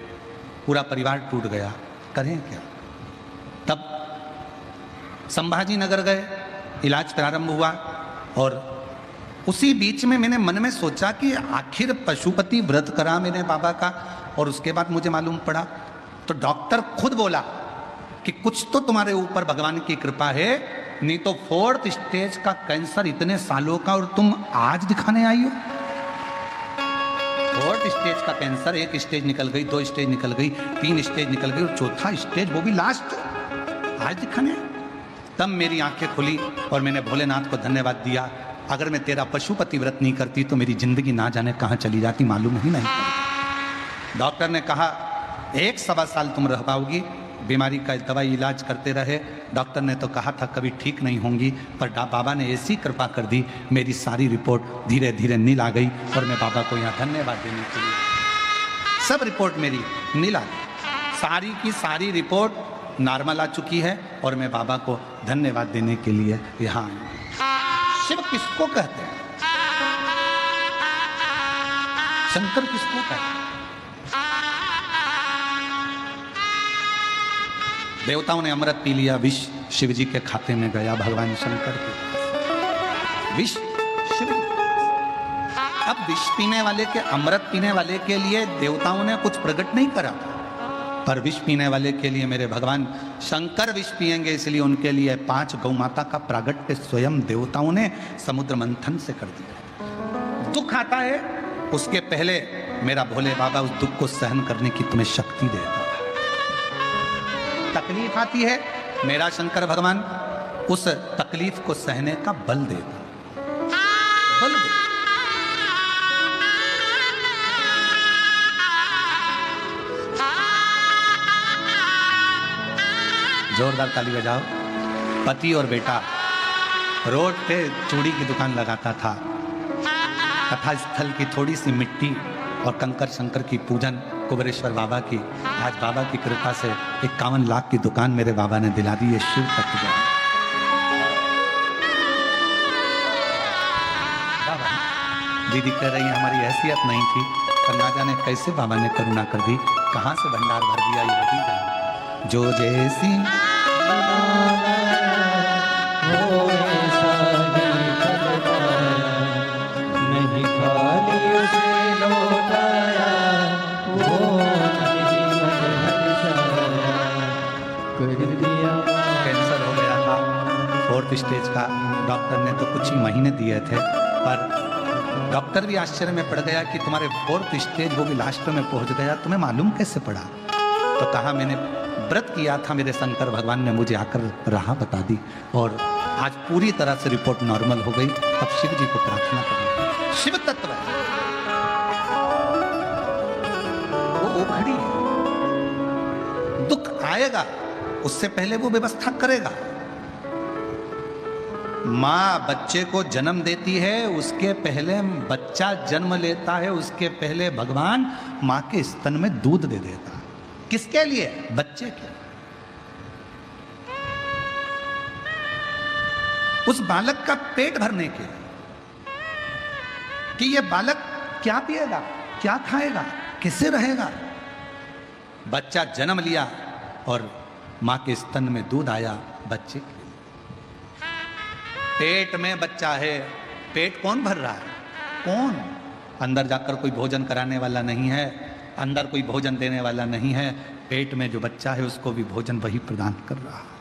S1: पूरा परिवार टूट गया, करें क्या। तब संभाजी नगर गए, इलाज प्रारंभ हुआ, और उसी बीच में मैंने मन में सोचा कि आखिर पशुपति व्रत करा मैंने बाबा का, और उसके बाद मुझे मालूम पड़ा, तो डॉक्टर खुद बोला कि कुछ तो तुम्हारे ऊपर भगवान की कृपा है, नहीं तो 4th स्टेज का कैंसर इतने सालों का, और तुम आज दिखाने आई हो। 4th स्टेज का कैंसर, 1 स्टेज निकल गई, 2 स्टेज निकल गई, 3 स्टेज निकल गई, और 4था स्टेज वो भी लास्ट आज दिखाने। तब मेरी आंखें खुली और मैंने भोलेनाथ को धन्यवाद दिया। अगर मैं तेरा पशुपति व्रत नहीं करती तो मेरी जिंदगी ना जाने कहाँ चली जाती, मालूम ही नहीं। डॉक्टर ने कहा 1-1.25 साल तुम रह पाओगी, बीमारी का दवाई इलाज करते रहे। डॉक्टर ने तो कहा था कभी ठीक नहीं होंगी, पर बाबा ने ऐसी कृपा कर दी, मेरी सारी रिपोर्ट धीरे धीरे नील आ गई, और मैं बाबा को यहाँ धन्यवाद देने के लिए सब रिपोर्ट मेरी नीला, सारी की सारी रिपोर्ट नॉर्मल आ चुकी है और मैं बाबा को धन्यवाद देने के लिए यहाँ आया। शिव किसको कहते हैं? शंकर किसको कहते हैं? देवताओं ने अमृत पी लिया, विष शिव जी के खाते में गया, भगवान शंकर के पास विष शिव जी। अब विष पीने वाले के, अमृत पीने वाले के लिए देवताओं ने कुछ प्रकट नहीं करा, पर विष पीने वाले के लिए मेरे भगवान शंकर विष पिएंगे, इसलिए उनके लिए 5 गौ माता का प्रागट्य स्वयं देवताओं ने समुद्र मंथन से कर दिया। दुख आता है, उसके पहले मेरा भोले बाबा उस दुख को सहन करने की तुम्हें शक्ति देता है। तकलीफ आती है, मेरा शंकर भगवान उस तकलीफ को सहने का बल देता, बल देता। जोरदार ताली बजाओ। पति और बेटा रोड पे चूड़ी की दुकान लगाता था, कथा स्थल की थोड़ी सी मिट्टी और कंकर शंकर की पूजन कुबेरेश्वर बाबा की, आज बाबा की कृपा से 51 लाख की दुकान मेरे बाबा ने दिला दी। ये शिव तत्व है। दीदी कह रही है हमारी हैसियत नहीं थी, पर ना जाने कैसे बाबा ने करुणा कर दी, कहाँ से भंडार भर दिया ये वही जाने। जो जैसी
S3: नहीं खाली उसे लौटाया, वो नहीं कर दिया।
S1: कैंसर हो गया था 4th स्टेज का, डॉक्टर ने तो कुछ ही महीने दिए थे, पर डॉक्टर भी आश्चर्य में पड़ गया कि तुम्हारे 4th स्टेज वो भी लास्ट में पहुंच गया, तुम्हें मालूम कैसे पड़ा? तो कहा मैंने व्रत किया था, मेरे शंकर भगवान ने मुझे आकर राह बता दी और आज पूरी तरह से रिपोर्ट नॉर्मल हो गई। अब शिव जी को प्रार्थना करें। शिव तत्व है, वो ओखड़ी है। दुख आएगा उससे पहले वो व्यवस्था करेगा। माँ बच्चे को जन्म देती है, उसके पहले बच्चा जन्म लेता है, उसके पहले भगवान माँ के स्तन में दूध दे देता है। किसके लिए? बच्चे के। उस बालक का पेट भरने के, कि ये बालक क्या पिएगा, क्या खाएगा, किससे रहेगा। बच्चा जन्म लिया और माँ के स्तन में दूध आया बच्चे के। पेट में बच्चा है, पेट कौन भर रहा है? कौन? अंदर जाकर कोई भोजन कराने वाला नहीं है, अंदर कोई भोजन देने वाला नहीं है। पेट में जो बच्चा है उसको भी भोजन वही प्रदान कर रहा है।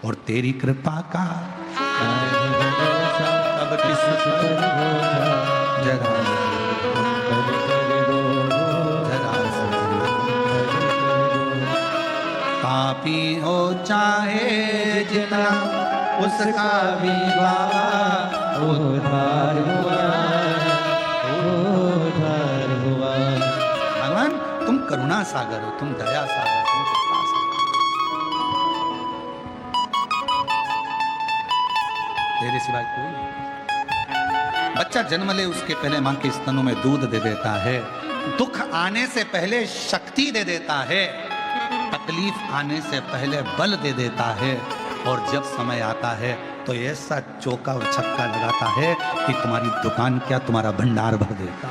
S1: और तेरी कृपा का अब किस जरा पापी हो चाहे जितना, उसका भी बाबा उद्धार हुआ, उद्धार हुआ। भगवान तुम करुणा सागर हो, तुम दया सागर, तुम कृपा सागर। तेरे सिवाय कोई नहीं। बच्चा जन्म ले उसके पहले मां के स्तनों में दूध दे देता है, दुख आने से पहले शक्ति दे देता है, तकलीफ आने से पहले बल दे देता है, और जब समय आता है तो ऐसा चौका और छक्का लगाता है कि तुम्हारी दुकान क्या तुम्हारा भंडार भर देता।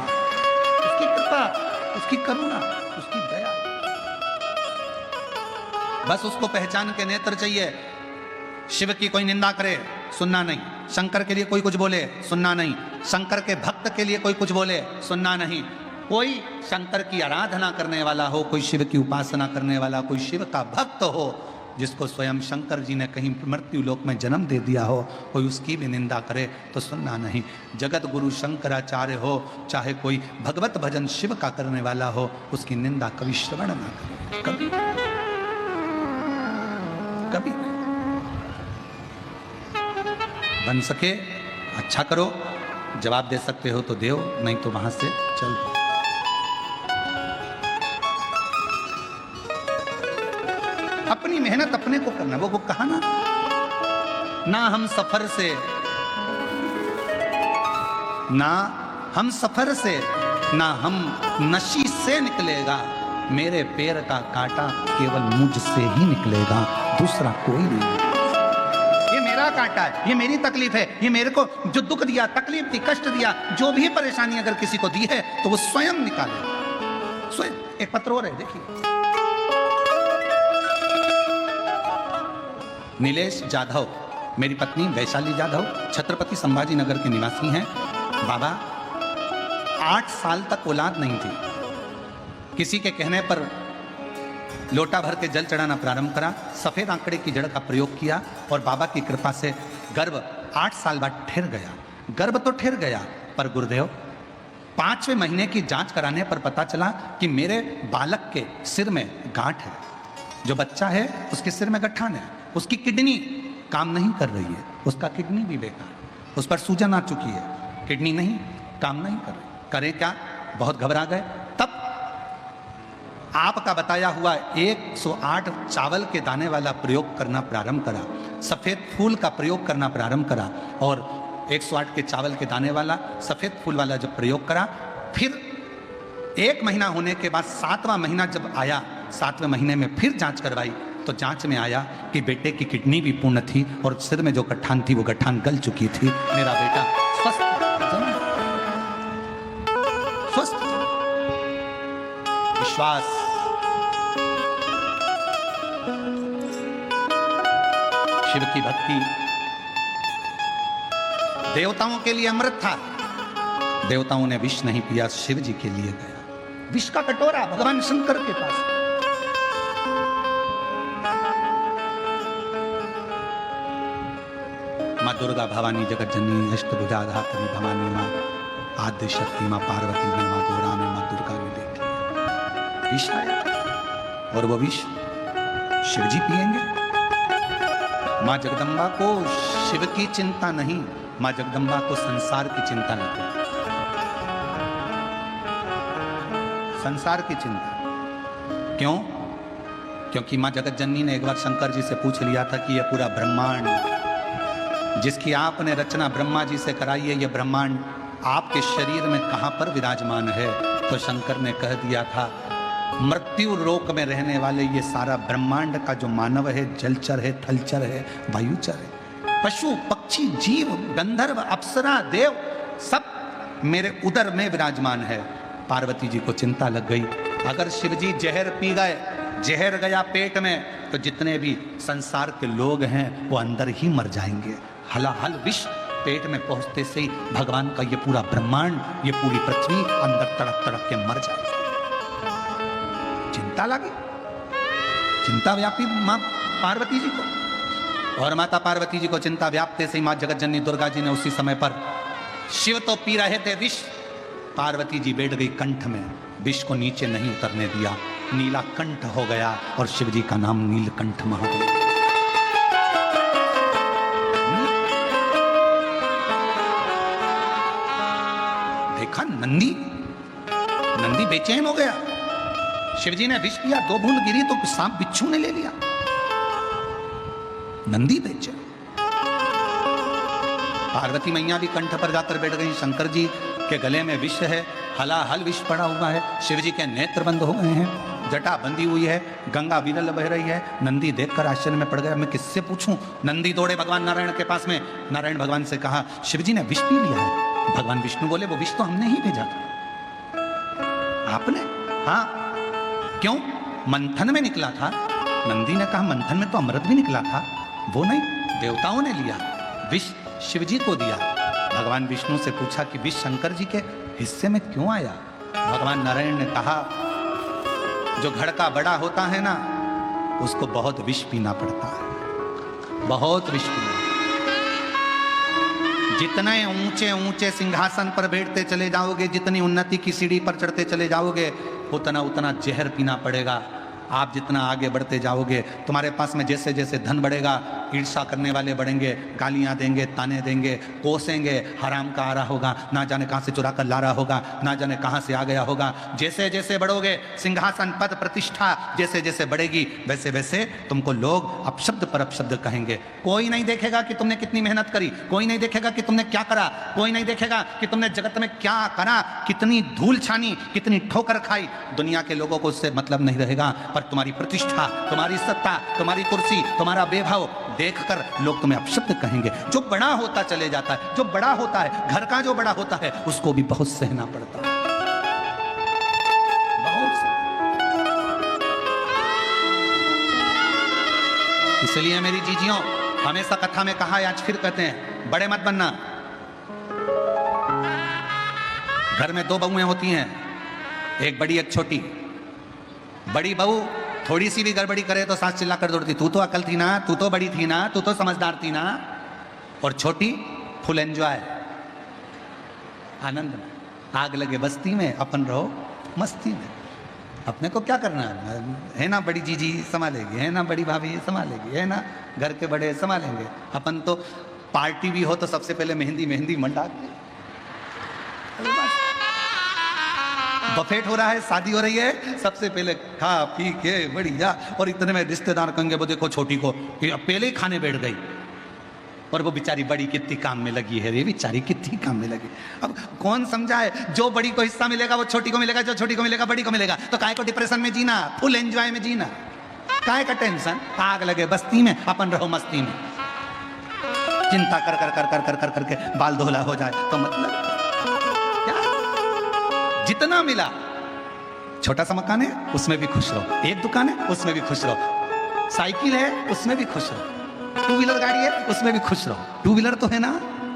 S1: उसकी कृपा, उसकी करुणा, उसकी दया। बस उसको पहचान के नेत्र चाहिए। शिव की कोई निंदा करे सुनना नहीं, शंकर के लिए कोई कुछ बोले सुनना नहीं, शंकर के भक्त के लिए कोई कुछ बोले सुनना नहीं। कोई शंकर की आराधना करने वाला हो, कोई शिव की उपासना करने वाला, कोई शिव का भक्त हो, जिसको स्वयं शंकर जी ने कहीं मृत्यु लोक में जन्म दे दिया हो, कोई उसकी भी निंदा करे तो सुनना नहीं। जगत गुरु शंकराचार्य हो, चाहे कोई भगवत भजन शिव का करने वाला हो, उसकी निंदा कभी श्रवण ना करे, कभी कभी नहीं। बन सके अच्छा करो, जवाब दे सकते हो तो दो, नहीं तो वहां से चल। अपनी मेहनत अपने को करना। वो कहा ना हम सफर से, ना हम सफर से, ना हम नशी मुझसे निकलेगा, मेरे पैर का कांटा केवल मुझसे ही निकलेगा, दूसरा कोई नहीं। ये मेरा कांटा है, ये मेरी तकलीफ है, ये मेरे को जो दुख दिया, तकलीफ दी, कष्ट दिया, जो भी परेशानी अगर किसी को दी है तो वो स्वयं निकाले, स्वयं। एक पत्र और है, देखिए। नीलेश जाधव, मेरी पत्नी वैशाली जाधव छत्रपति संभाजी नगर के निवासी हैं। बाबा 8 साल तक औलाद नहीं थी। किसी के कहने पर लोटा भर के जल चढ़ाना प्रारंभ करा, सफेद आंकड़े की जड़ का प्रयोग किया और बाबा की कृपा से गर्भ 8 साल बाद ठहर गया। गर्भ तो ठहर गया, पर गुरुदेव 5वें महीने की जांच कराने पर पता चला कि मेरे बालक के सिर में गांठ है। जो बच्चा है उसके सिर में गठान है, उसकी किडनी काम नहीं कर रही है, उसका किडनी भी बेकार, उस पर सूजन आ चुकी है, किडनी नहीं काम नहीं कर रही। करें क्या? बहुत घबरा गए। तब आपका बताया हुआ 108 चावल के दाने वाला प्रयोग करना प्रारंभ करा, सफेद फूल का प्रयोग करना प्रारंभ करा और 108 के चावल के दाने वाला सफेद फूल वाला जब प्रयोग करा, फिर 1 महीना होने के बाद 7वां महीना जब आया, 7वें महीने में फिर जांच करवाई तो जांच में आया कि बेटे की किडनी भी पूर्ण थी और सिर में जो गठान थी वो गठान गल चुकी थी। मेरा बेटा स्वस्थ स्वस्थ। विश्वास, शिव की भक्ति देवताओं के लिए अमृत था, देवताओं ने विष नहीं पिया, शिव जी के लिए गया विष का कटोरा भगवान शंकर के पास। माँ दुर्गा भवानी जगत जननी अष्टभुजा धात्री भवानी माँ आद्य शक्ति माँ पार्वती ने माँ गौरा में माँ दुर्गा ने देख लिया विष आया और वो विष शिव जी पिएंगे। माँ जगदम्बा को शिव की चिंता नहीं, माँ जगदम्बा को संसार की चिंता नहीं, संसार की चिंता। क्यों? क्योंकि माँ जगत जननी ने एक बार शंकर जी से पूछ लिया था कि यह पूरा ब्रह्मांड जिसकी आपने रचना ब्रह्मा जी से कराई है, यह ब्रह्मांड आपके शरीर में कहां पर विराजमान है? तो शंकर ने कह दिया था, मृत्यु लोक में रहने वाले ये सारा ब्रह्मांड का जो मानव है, जलचर है, थलचर है, वायुचर है, पशु पक्षी जीव गंधर्व अप्सरा देव सब मेरे उदर में विराजमान है। पार्वती जी को चिंता लग गई, अगर शिव जी जहर पी गए, जहर गया पेट में, तो जितने भी संसार के लोग हैं वो अंदर ही मर जाएंगे। हलाहल विष पेट में पहुंचते से ही भगवान का ये पूरा ब्रह्मांड, ये पूरी पृथ्वी अंदर तड़प तड़प के मर जाएगी। चिंता लगी, चिंता व्यापी माँ पार्वती जी को, और माता पार्वती जी को चिंता व्यापते से ही माँ जगत जननी दुर्गा जी ने उसी समय पर, शिव तो पी रहे थे विष, पार्वती जी बैठ गई कंठ में, विष को नीचे नहीं उतरने दिया, नीला कंठ हो गया और शिव जी का नाम नीलकंठ महादेव। देखा नंदी, नंदी बेचैन हो गया, शिव जी ने विष पिया, 2 बूंद गिरी तो सांप बिच्छू ने ले लिया, नंदी बेचैन। पार्वती मैया भी कंठ पर जाकर बैठ गई, शंकर जी के गले में विष है, हलाहल विष पड़ा हुआ है, शिव जी के नेत्र बंद हो गए हैं, जटा बंधी हुई है, गंगा विरल बह रही है। नंदी देखकर आश्चर्य में पड़ गया, मैं किससे पूछूं? नंदी दौड़े भगवान नारायण के पास में, नारायण भगवान से कहा, शिव जी ने विष पी लिया है। भगवान विष्णु बोले, वो विष तो हमने ही भेजा था। आपने? हाँ। क्यों? मंथन में निकला था। नंदी ने कहा, मंथन में तो अमृत भी निकला था। वो नहीं, देवताओं ने लिया, विष शिव जी को दिया। भगवान विष्णु से पूछा कि विष शंकर जी के हिस्से में क्यों आया? भगवान नारायण ने कहा, जो घड़ा बड़ा होता है ना, उसको बहुत विष पीना पड़ता है, बहुत विष पीना। जितने ऊंचे ऊंचे सिंहासन पर बैठते चले जाओगे, जितनी उन्नति की सीढ़ी पर चढ़ते चले जाओगे, उतना उतना जहर पीना पड़ेगा। आप जितना आगे बढ़ते जाओगे, तुम्हारे पास में जैसे जैसे धन बढ़ेगा, ईर्ष्या करने वाले बढ़ेंगे, गालियां देंगे, ताने देंगे, कोसेंगे, हराम का आ रहा होगा, ना जाने कहां से चुरा कर ला रहा होगा, ना जाने कहां से आ गया होगा। जैसे जैसे बढ़ोगे, सिंहासन पद प्रतिष्ठा जैसे जैसे बढ़ेगी, वैसे वैसे तुमको लोग अपशब्द पर अपशब्द कहेंगे। कोई नहीं देखेगा कि तुमने कितनी मेहनत करी, कोई नहीं देखेगा कि तुमने क्या करा, कोई नहीं देखेगा कि तुमने जगत में क्या करा, कितनी धूल छानी, कितनी ठोकर खाई। दुनिया के लोगों को उससे मतलब नहीं रहेगा, पर तुम्हारी प्रतिष्ठा, तुम्हारी सत्ता, तुम्हारी कुर्सी, तुम्हारा वैभव देखकर लोग तुम्हें अपशब्द कहेंगे। जो बड़ा होता चले जाता है, जो बड़ा होता है, घर का जो बड़ा होता है, उसको भी बहुत सहना पड़ता है, बहुत सहना। इसलिए मेरी जीजियों, हमेशा कथा में कहा, आज फिर कहते हैं, बड़े मत बनना। घर में दो बहुएं होती हैं, एक बड़ी एक छोटी। बड़ी बहू थोड़ी सी भी गड़बड़ी करे तो सास चिल्ला कर दौड़ती, तू तो अकल थी ना, तू तो बड़ी थी ना, तू तो समझदार थी ना। और छोटी फुल एंजॉय, आनंद में, आग लगे बस्ती में, अपन रहो मस्ती में। अपने को क्या करना है ना, बड़ी जीजी संभालेगी, है ना बड़ी भाभी संभालेगी, है ना घर के बड़े संभालेंगे। अपन तो पार्टी भी हो तो सबसे पहले मेहंदी मेहंदी मंडा के, बफेट हो रहा है, शादी हो रही है, सबसे पहले खा पी के बढ़िया। और इतने में रिश्तेदार कहेंगे, वो देखो छोटी को कि अब पहले ही खाने बैठ गई, और वो बेचारी बड़ी कितनी काम में लगी है रे, बेचारी कितनी काम में लगी। अब कौन समझाए, जो बड़ी को हिस्सा मिलेगा वो छोटी को मिलेगा, जो छोटी को मिलेगा बड़ी को मिलेगा। तो काहे को डिप्रेशन में जीना, फुल एंजॉय में जीना, काहे का टेंशन। आग लगे बस्ती में, अपन रहो मस्ती में। चिंता कर कर कर कर कर कर करके बाल धोला हो जाए तो मतलब क्या। जितना मिला, छोटा सा मकान है उसमें भी खुश रहो, एक दुकान है उसमें भी खुश रहो, साइकिल है उसमें भी खुश रहो, टू व्हीलर गाड़ी है उसमें भी खुश रहो। टू व्हीलर तो है ना,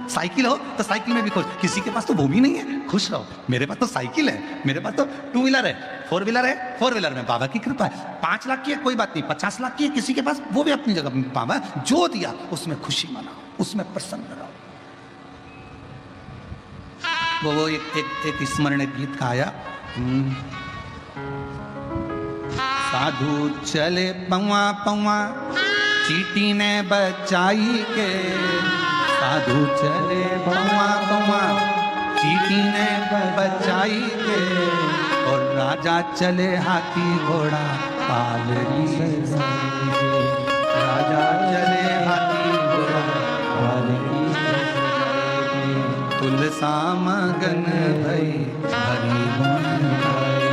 S1: साइकिल हो तो साइकिल में भी खुश। किसी के पास तो वो भी नहीं है, खुश रहो। मेरे पास तो साइकिल है, मेरे पास तो टू व्हीलर है, फोर व्हीलर है, फोर व्हीलर में बाबा की कृपा है। 5 लाख की है कोई बात नहीं, 50 लाख की है किसी के पास, वो भी अपनी जगह बाबा जो दिया उसमें खुशी मनाओ, उसमें प्रसन्न रहो। वो एक स्मरण गीत का आया, साधु चले पौआ पौआ चीटी ने बचाई के, साधु चले पौआ पौआ चीटी ने बचाई के, और राजा चले हाथी घोड़ा पालकी, राजा चले हाथी घोड़ा पालकी, तुलसा मगन भई हरि गुण गाए,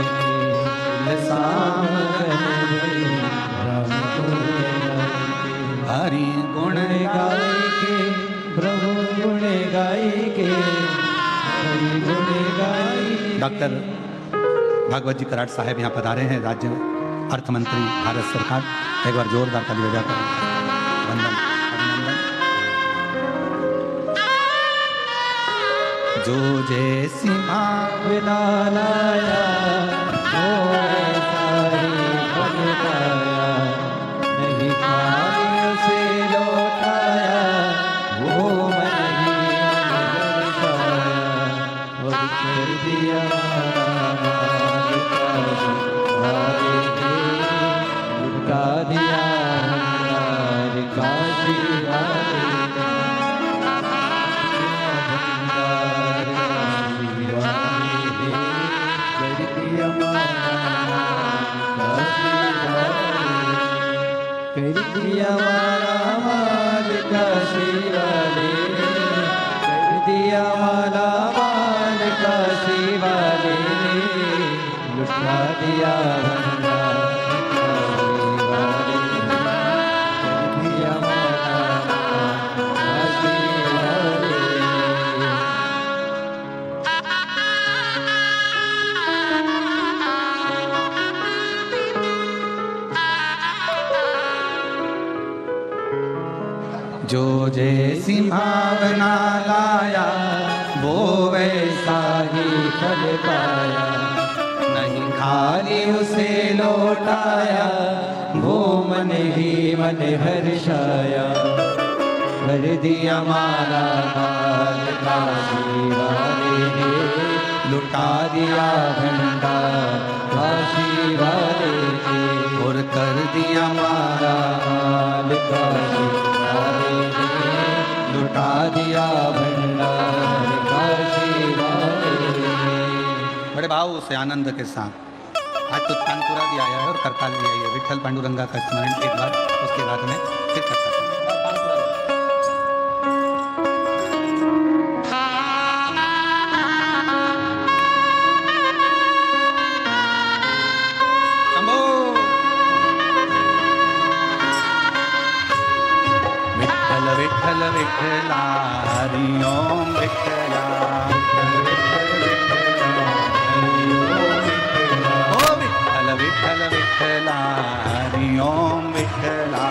S1: तुलसा मगन भई हरि गुण गाए के,
S3: प्रभु गुण गाए के, हरि गुण गाए।
S1: डॉक्टर भागवत जी कराड़ साहब यहाँ पधारे हैं, राज्य अर्थ मंत्री भारत सरकार। एक बार जोरदार ताली बजाकर वंदन अभिनंदन। जो जैसी
S3: भावना लाया वो सारी फल पाया, नहीं खाने से लौटाया वो मन ही मन पाया, और कर दिया लुटा दिया भंडार काशी वाले, भंडार काशी वाले, कर दिया कर दिया माला माल काशी वाले, कर दिया माला माल काशी वाले, लुटा दिया भंडार काशी वाले, कर दिया माला माल काशी वाले।
S1: जो जैसी भावना लाया वो वैसा ही फल पाया, नहीं खाली उसे लौटाया वो मन ही मन हर्षाया, कर दिया माला माल काशी वाले ने, लुटा दिया भंडार काशी वाले ने, और दिया
S3: मारा माल काशी वाले ने लुटा दिया भंडार काशी वाले ने।
S1: बड़े भाव से आनंद के साथ आज तो तानपुरा भी आया है और करताल भी आई है। विठल पांडुरंगा का स्मरण एक बार, उसके बाद में फिर करताल। शंभो विठल विठल विठला हरि ओम विठला विठल विठला हरि ओम विठला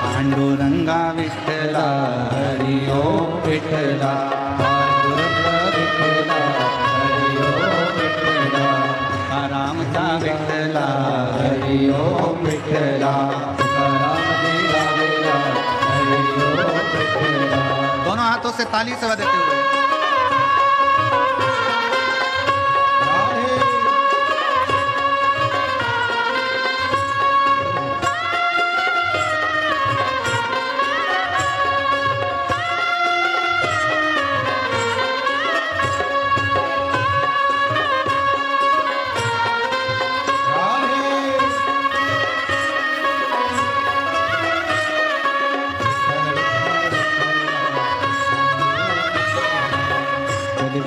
S1: पांडुरंगा विठला
S3: हरि ओम विठला पांडुरंगा विठला हरि ओम विठला
S1: रामचा विठला
S3: हरि ओम विठला रामदेवा वेला हरि ओम विठला।
S1: दोनों हाथों से ताली से बजाते हुए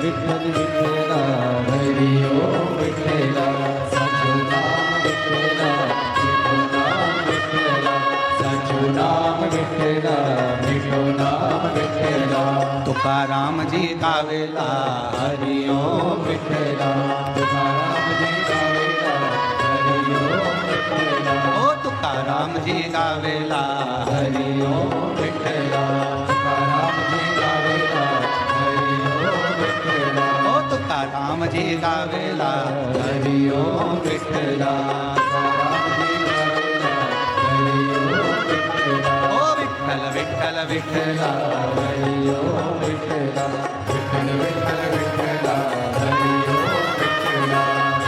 S3: विठल विठला हरि ओम विठला सचु नाम विठला मिठो नाम विठला सचु नाम विठला मिठो नाम विठला।
S1: तुकाराम जी गावेला
S3: हरि ओम विठला तुकाराम जी गावेला हरि ओम विठला
S1: ओ तुकाराम जी गावेला
S3: हरि ओम विठला तुकाराम जी गावेला हरि ओम विठला
S1: ओ तुकाराम जी गावेला
S3: हरि ओम विठला तुकाराम जी गावेला हरि ओम विठला
S1: ओ विठल विठल विठला
S3: हरि ओम विठला विठल विठल विठला हरि ओम विठला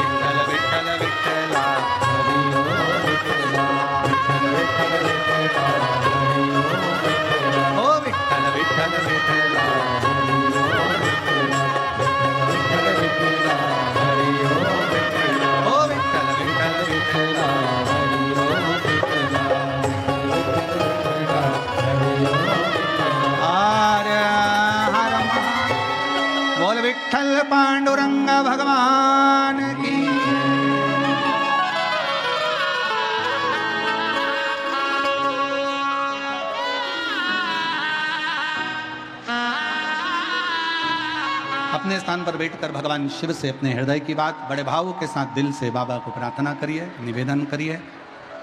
S1: विठल विठल विठला
S3: हरि ओम विठला विठल विठल विठला हरि ओम विठला
S1: ओ विठल विठल विठला
S3: हरि ओम विठला विठल विठला हरि ओम विठला
S1: ओ विठल विठल विठला
S3: हरि ओम विठला हरि ओम विठला।
S1: आर्य हर महा बोल विठल पांडुरंग भगवान की। अपने स्थान पर बैठकर भगवान शिव से अपने हृदय की बात बड़े भाव के साथ दिल से बाबा को प्रार्थना करिए, निवेदन करिए।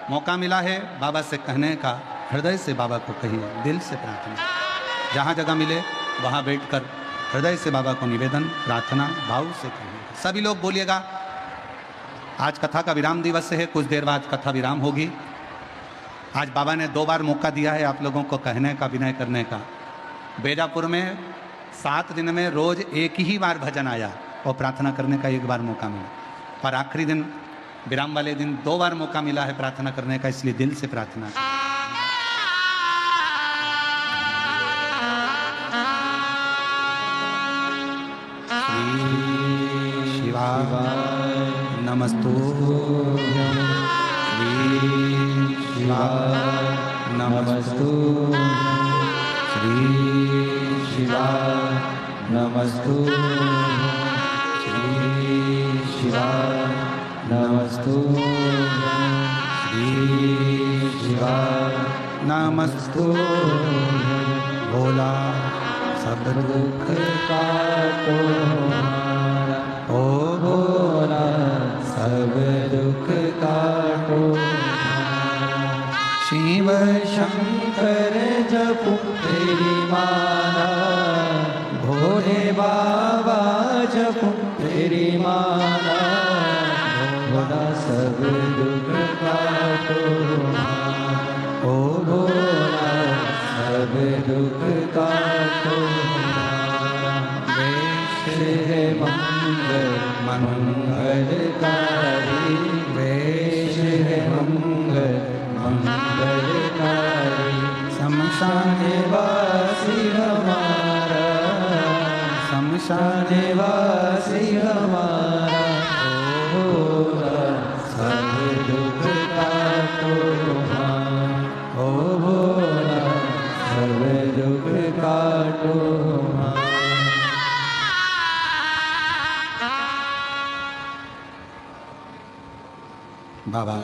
S1: मौका मिला है बाबा से कहने का, हृदय से बाबा को कहिए, दिल से प्रार्थना। जहाँ जगह मिले वहाँ बैठकर हृदय से बाबा को निवेदन, प्रार्थना भाव से कहिए। सभी लोग बोलिएगा। आज कथा का विराम दिवस है, कुछ देर बाद कथा विराम होगी। आज बाबा ने 2 बार मौका दिया है आप लोगों को कहने का, विनय करने का। बेजापुर में 7 दिन में रोज एक ही बार भजन आया और प्रार्थना करने का 1 बार मौका मिला। और आखिरी दिन विराम वाले दिन 2 बार मौका मिला है प्रार्थना करने का, इसलिए दिल से प्रार्थना। श्री शिवाय नमस्तुभ्यं, श्री शिवाय नमस्तुभ्यं, श्री शिवाय नमस्तुभ्यं, श्री शिवाय नमस्तुभ्यं, श्री शिवाय नमस्तुभ्यं। भोला सब दुख काटो हमारा, ओ भोला सब दुख काटो हमारा। शिव शंकर जपो तेरी माला, भोले बाबा जपो तेरी माला। भोला सब दुख काटो हमारा, ओ भोला सब दुख काटो हमारा। वेश है
S3: मंगल मंगलकारी, वेश है मंगल मंगलकारी। शमशान वासी हमारा, शमशान वासी हमारा, भोला सब दुख काटो हमारा, ओ भोला सब दुख काटो हमारा।
S1: बाबा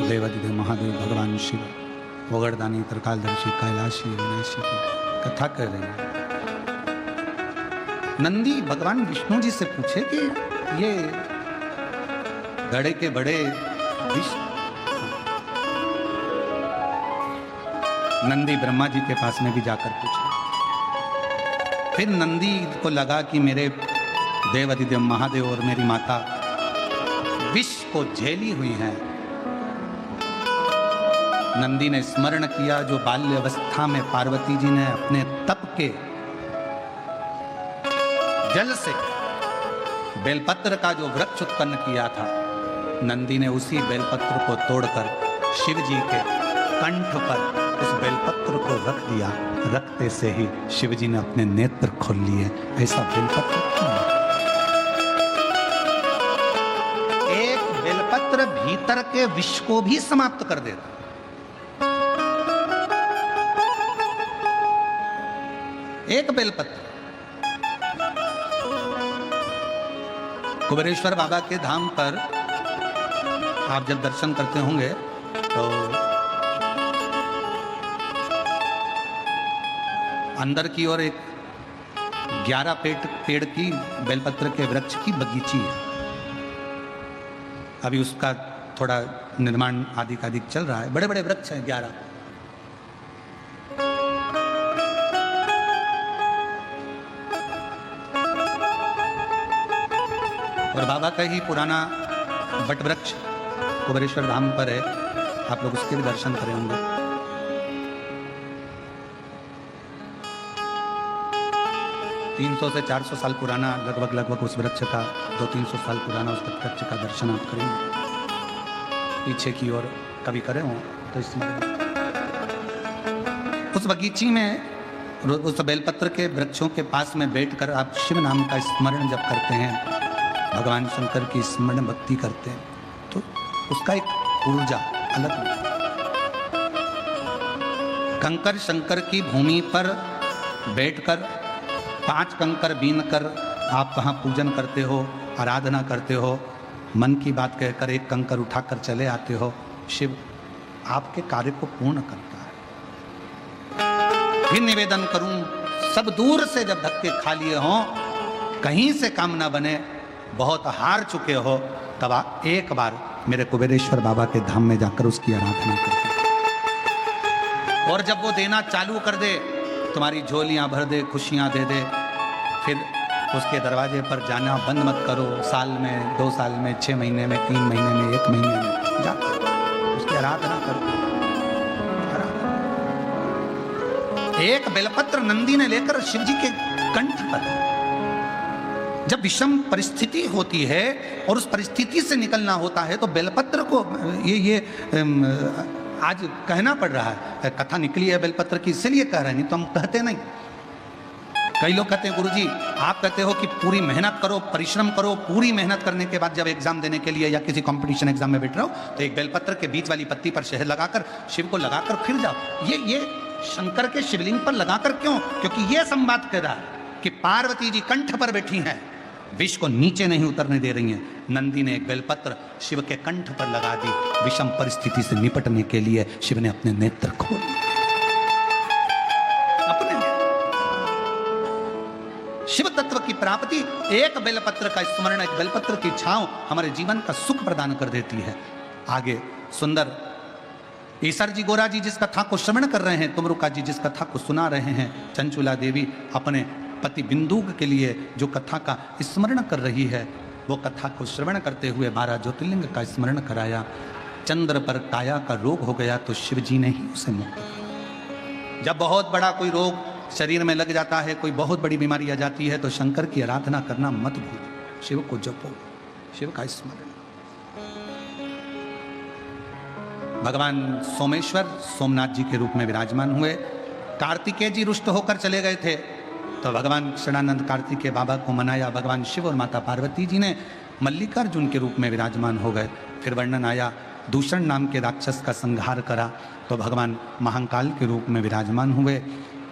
S1: देवादिदेव महादेव भगवान शिव वगड़दानी त्रिकालदर्शी कैलाशी अविनाशी की कथा कर रहे हैं। नंदी भगवान विष्णु जी से पूछे कि ये घड़े के बड़े विष। नंदी ब्रह्मा जी के पास में भी जाकर पूछे। फिर नंदी को लगा कि मेरे देवादिदेव महादेव और मेरी माता विष को झेली हुई है। नंदी ने स्मरण किया जो बाल्य अवस्था में पार्वती जी ने अपने तप के जल से बेलपत्र का जो वृक्ष उत्पन्न किया था, नंदी ने उसी बेलपत्र को तोड़कर शिव जी के कंठ पर उस बेलपत्र को रख दिया। रखते से ही शिव जी ने अपने नेत्र खोल लिए। ऐसा बेलपत्र क्यों? एक बेलपत्र भीतर के विष को भी समाप्त कर देता। एक बेलपत्र। कुबेरेश्वर बाबा के धाम पर आप जब दर्शन करते होंगे तो अंदर की ओर एक 11 पेड़ की बेलपत्र के वृक्ष की बगीची है। अभी उसका थोड़ा निर्माण आदि का अधिक चल रहा है। बड़े बड़े वृक्ष हैं 11। और बाबा का ही पुराना वट वृक्ष कुबेरेश्वर धाम पर है। आप लोग उसके भी दर्शन करे होंगे। तीन 300 से 400 साल पुराना लगभग उस वृक्ष का 200-300 साल पुराना उस वृक्ष का दर्शन आप करेंगे। पीछे की ओर कभी करे हो तो स्मरण। उस बगीची में उस बेलपत्र के वृक्षों के पास में बैठकर आप शिव नाम का स्मरण जब करते हैं, भगवान शंकर की स्मरण भक्ति करते हैं, तो उसका एक ऊर्जा अलग होती है। कंकर शंकर की भूमि पर बैठकर 5 कंकर बीन कर आप कहाँ पूजन करते हो, आराधना करते हो, मन की बात कहकर एक कंकर उठाकर चले आते हो, शिव आपके कार्य को पूर्ण करता है। फिर निवेदन करूं, सब दूर से जब धक्के खा लिए हों, कहीं से काम ना बने, बहुत हार चुके हो, तब एक बार मेरे कुबेरेश्वर बाबा के धाम में जाकर उसकी आराधना करो। और जब वो देना चालू कर दे, तुम्हारी झोलियां भर दे, खुशियां दे दे, फिर उसके दरवाजे पर जाना बंद मत करो। साल में, 2 साल में, 6 महीने में, 3 महीने में, 1 महीने में जाकर उसकी आराधना करो। एक बेलपत्र नंदी ने लेकर शिव जी के कंठ पर, जब विषम परिस्थिति होती है और उस परिस्थिति से निकलना होता है तो बेलपत्र को ये आज कहना पड़ रहा है। कथा निकली है बेलपत्र की, इसलिए कह रहे हैं, नहीं तो हम कहते नहीं। कई लोग कहते हैं गुरुजी आप कहते हो कि पूरी मेहनत करो, परिश्रम करो, पूरी मेहनत करने के बाद जब एग्जाम देने के लिए या किसी कंपटीशन एग्जाम में बैठ रहे हो तो एक बेलपत्र के बीच वाली पत्ती पर शहद लगाकर शिव को लगाकर फिर जाओ। ये शंकर के शिवलिंग पर लगाकर क्यों? क्योंकि ये संवाद कह रहा है कि पार्वती जी कंठ पर बैठी हैं, विष को नीचे नहीं उतरने दे रही हैं। नंदी ने एक बेलपत्र शिव के कंठ पर लगा दी। विषम परिस्थिति से निपटने के लिए शिव ने अपने नेत्र खोल लिए। शिव तत्व की प्राप्ति, एक बेलपत्र का स्मरण, एक बेलपत्र की छांव हमारे जीवन का सुख प्रदान कर देती है। आगे सुंदर ईसर जी गोरा जी जिस कथा को श्रवण कर रहे हैं, तुमरुका जी जिस कथा को सुना रहे हैं, चंचुला देवी अपने पति बिंदुक के लिए जो कथा का स्मरण कर रही है, वो कथा को श्रवण करते हुए 12 ज्योतिर्लिंग का स्मरण कराया। चंद्र पर काया का रोग हो गया तो शिव जी ने ही उसे मुक्त किया। जब बहुत बड़ा कोई रोग शरीर में लग जाता है, कोई बहुत बड़ी बीमारी आ जाती है, तो शंकर की आराधना करना मत भूलो, शिव को जपो, शिव का स्मरण। भगवान सोमेश्वर सोमनाथ जी के रूप में विराजमान हुए। कार्तिकेय जी रुष्ट होकर चले गए थे, तो भगवान शरणानंद कार्तिकेय बाबा को मनाया। भगवान शिव और माता पार्वती जी ने मल्लिकार्जुन के रूप में विराजमान हो गए। फिर वर्णन आया, दूषण नाम के राक्षस का संहार करा, तो भगवान महाकाल के रूप में विराजमान हुए।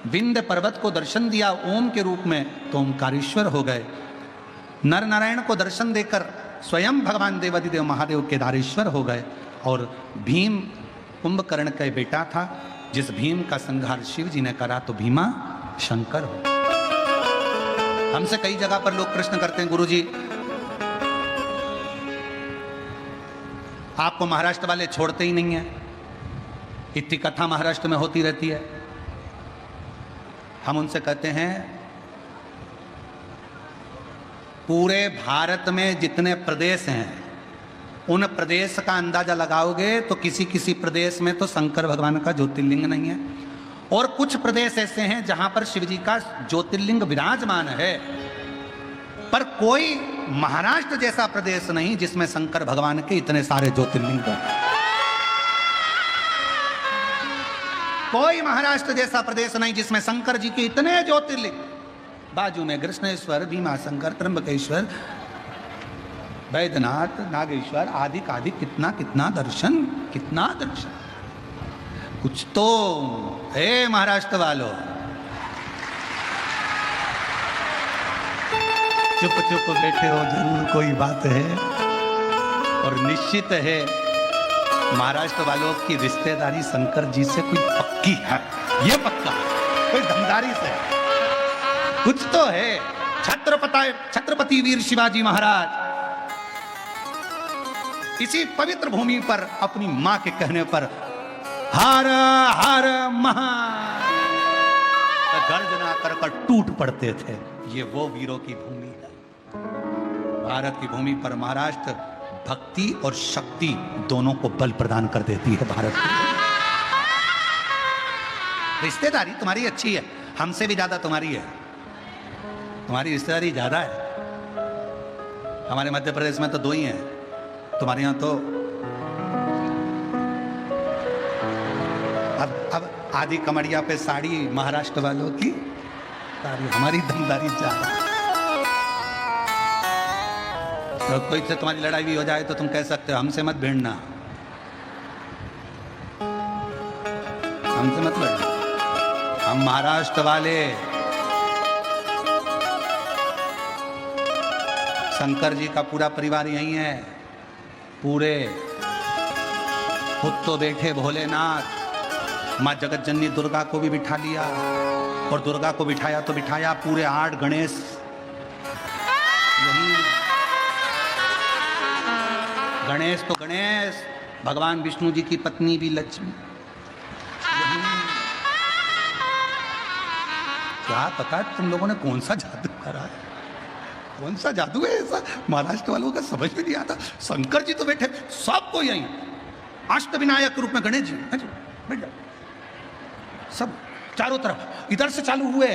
S1: विंध्य पर्वत को दर्शन दिया ओम के रूप में, तो ओमकारेश्वर हो गए। नर नारायण को दर्शन देकर स्वयं भगवान देवादिदेव महादेव केदारेश्वर हो गए। और भीम कुंभकर्ण का बेटा था, जिस भीम का संहार शिव जी ने करा, तो भीमा शंकर हो। हमसे कई जगह पर लोग प्रश्न करते हैं, गुरुजी आपको महाराष्ट्र वाले छोड़ते ही नहीं है, इतनी कथा महाराष्ट्र में होती रहती है। हम उनसे कहते हैं, पूरे भारत में जितने प्रदेश हैं, उन प्रदेश का अंदाजा लगाओगे तो किसी किसी प्रदेश में तो शंकर भगवान का ज्योतिर्लिंग नहीं है, और कुछ प्रदेश ऐसे हैं जहां पर शिव जी का ज्योतिर्लिंग विराजमान है, पर कोई महाराष्ट्र जैसा प्रदेश नहीं जिसमें शंकर भगवान के इतने सारे ज्योतिर्लिंग हैं। कोई महाराष्ट्र जैसा प्रदेश नहीं जिसमें शंकर जी के इतने ज्योतिर्लिंग, बाजू में कृष्णेश्वर, भीमाशंकर, त्र्यंबकेश्वर, वैद्यनाथ, नागेश्वर, आदि आदि, कितना कितना दर्शन, कितना दर्शन। कुछ तो है महाराष्ट्र वालों, चुप चुप बैठे हो, जरूर कोई बात है। और निश्चित है महाराष्ट्र वालों की रिश्तेदारी शंकर जी से कोई पक्की है, ये पक्का, कोई धमदारी से कुछ तो है। छत्रपति वीर शिवाजी महाराज इसी पवित्र भूमि पर अपनी मां के कहने पर हर हर महा गर्जना कर टूट पड़ते थे। ये वो वीरों की भूमि है। भारत की भूमि पर महाराष्ट्र भक्ति और शक्ति दोनों को बल प्रदान कर देती है। भारत की रिश्तेदारी तुम्हारी अच्छी है, हमसे भी ज्यादा तुम्हारी है, तुम्हारी रिश्तेदारी ज्यादा है। हमारे मध्य प्रदेश में तो 2 ही हैं, तुम्हारे यहां तो अब आदि कमरिया पे साड़ी महाराष्ट्र वालों की, साड़ी हमारी दमदारी ज्यादा। तो कोई से तुम्हारी लड़ाई भी हो जाए तो तुम कह सकते हो हमसे मत भिड़ना, हमसे मत लड़ना, हम महाराष्ट्र वाले शंकर जी का पूरा परिवार यही है। पूरे खुद तो बैठे भोलेनाथ, माँ जगत जननी दुर्गा को भी बिठा लिया, और दुर्गा को बिठाया तो बिठाया पूरे 8 गणेश यही। गणेश तो गणेश, भगवान विष्णु जी की पत्नी भी लक्ष्मी। क्या पता तुम लोगों ने कौन सा जादू करा है, कौन सा जादू है ऐसा महाराष्ट्र वालों का समझ में नहीं आता। शंकर जी तो बैठे सबको यही, अष्टविनायक के रूप में गणेश जी बैठ जाओ, सब चारों तरफ इधर से चालू हुए।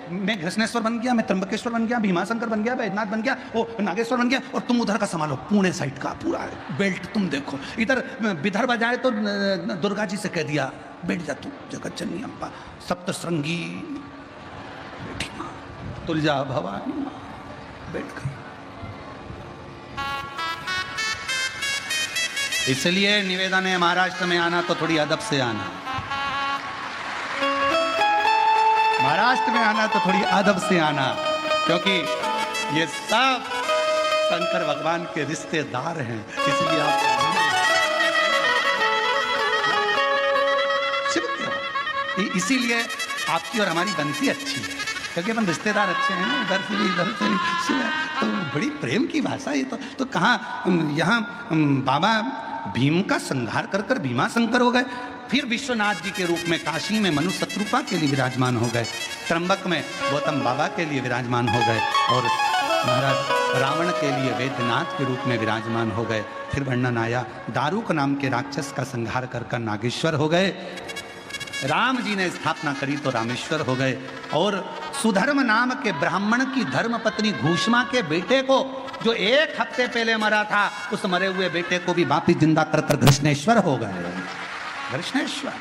S1: मैं कृष्णेश्वर बन गया, मैं त्र्यंबकेश्वर बन गया, भीमाशंकर बन गया, वैद्यनाथ बन गया, ओ नागेश्वर बन गया, और तुम उधर का संभालो, पुणे साइड का पूरा बेल्ट तुम देखो। इधर विदर्भ जाए तो दुर्गा जी से कह दिया बैठ जा तू, जगत जननी अम्बा, सप्तश्रृंगी बैठी माँ, तुलजा भवानी माँ बैठ गई। इसलिए निवेदन है, महाराष्ट्र में आना तो थोड़ी अदब से आना, महाराष्ट्र में आना तो थोड़ी अदब से आना, क्योंकि ये सब शंकर भगवान के रिश्तेदार हैं। इसलिए आप शिव के, इसीलिए आपकी और हमारी बनती अच्छी है, क्योंकि अपन रिश्तेदार अच्छे हैं ना, इधर से भी इधर से भी शिव है, तो बड़ी प्रेम की भाषा ये तो कहाँ यहाँ बाबा भीम का संहार कर कर भीमाशंकर हो गए, फिर विश्वनाथ जी के रूप में काशी में मनु शत्रुपा के लिए विराजमान हो गए, त्र्यंबक में गौतम बाबा के लिए विराजमान हो गए, और महाराज रावण के लिए वैद्यनाथ के रूप में विराजमान हो गए। फिर वर्णन आया, दारुक नाम के राक्षस का संहार कर कर नागेश्वर हो गए। राम जी ने स्थापना करी तो रामेश्वर हो गए। और सुधर्म नाम के ब्राह्मण की धर्म पत्नी घूष्मा के बेटे को, जो 1 हफ्ते पहले मरा था, उस मरे हुए बेटे को भी वापिस जिंदा कर कर कृष्णेश्वर हो गए। कृष्णेश्वर,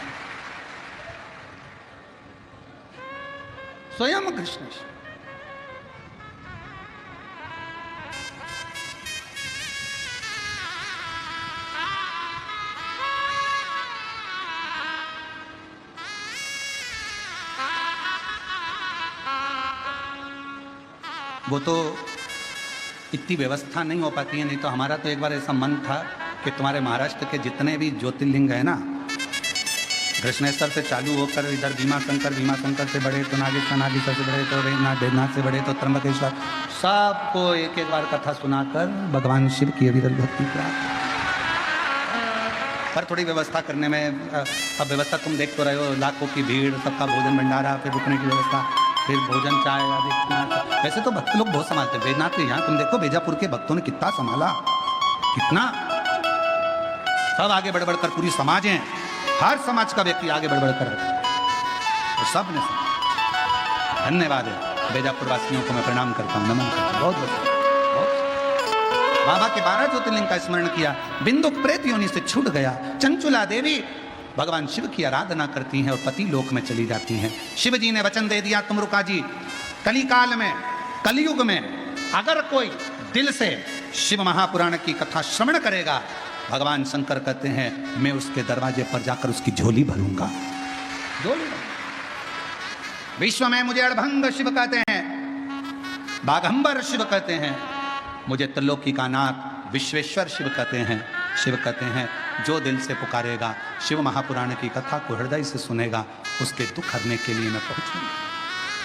S1: स्वयं कृष्णेश्वर। वो तो इतनी व्यवस्था नहीं हो पाती है, नहीं तो हमारा तो एक बार ऐसा मन था कि तुम्हारे महाराष्ट्र के जितने भी ज्योतिर्लिंग है ना, कृष्णेश्वर से चालू होकर इधर भीमा शंकर से बड़े तो नागेश्वर, नागेश्वर से बड़े तो वेदनाथ से बड़े तो त्र्यंबकेश्वर, सबको एक एक बार कथा सुनाकर भगवान शिव की अविरल भक्ति प्राप्त। पर थोड़ी व्यवस्था करने में, अब व्यवस्था तुम देख तो रहे हो, लाखों की भीड़, सबका भोजन भंडारा, फिर रुकने की व्यवस्था, फिर भोजन चाय आदि। वैसे तो भक्त लोग बहुत संभालते हैं। वेदनाथ के यहाँ तुम देखो, बेजापुर के भक्तों ने कितना संभाला, कितना, सब आगे बढ़ बढ़कर, पूरी समाज है, हर समाज का व्यक्ति आगे बढ़ बढ़कर, तो सब ने धन्यवाद है। बेजापुर वासियों को मैं प्रणाम करता हूँ, नमन करता हूँ। बहुत बहुत बाबा के 12 ज्योतिर्लिंग का स्मरण किया। बिंदु प्रेत योनि से छूट गया। चंचुला देवी भगवान शिव की आराधना करती हैं और पति लोक में चली जाती हैं। शिव जी ने वचन दे दिया, तुम रुका जी, कलिकाल में, कलयुग में अगर कोई दिल से शिव महापुराण की कथा श्रवण करेगा, भगवान शंकर कहते हैं मैं उसके दरवाजे पर जाकर उसकी झोली भरूंगा। झोली विश्व में मुझे अड़भंग शिव कहते हैं, बाघंबर शिव कहते हैं, मुझे त्रिलोकी का नाथ विश्वेश्वर शिव कहते हैं। शिव कहते हैं जो दिल से पुकारेगा, शिव महापुराण की कथा को हृदय से सुनेगा, उसके दुख हरने के लिए मैं पहुंचूंगा।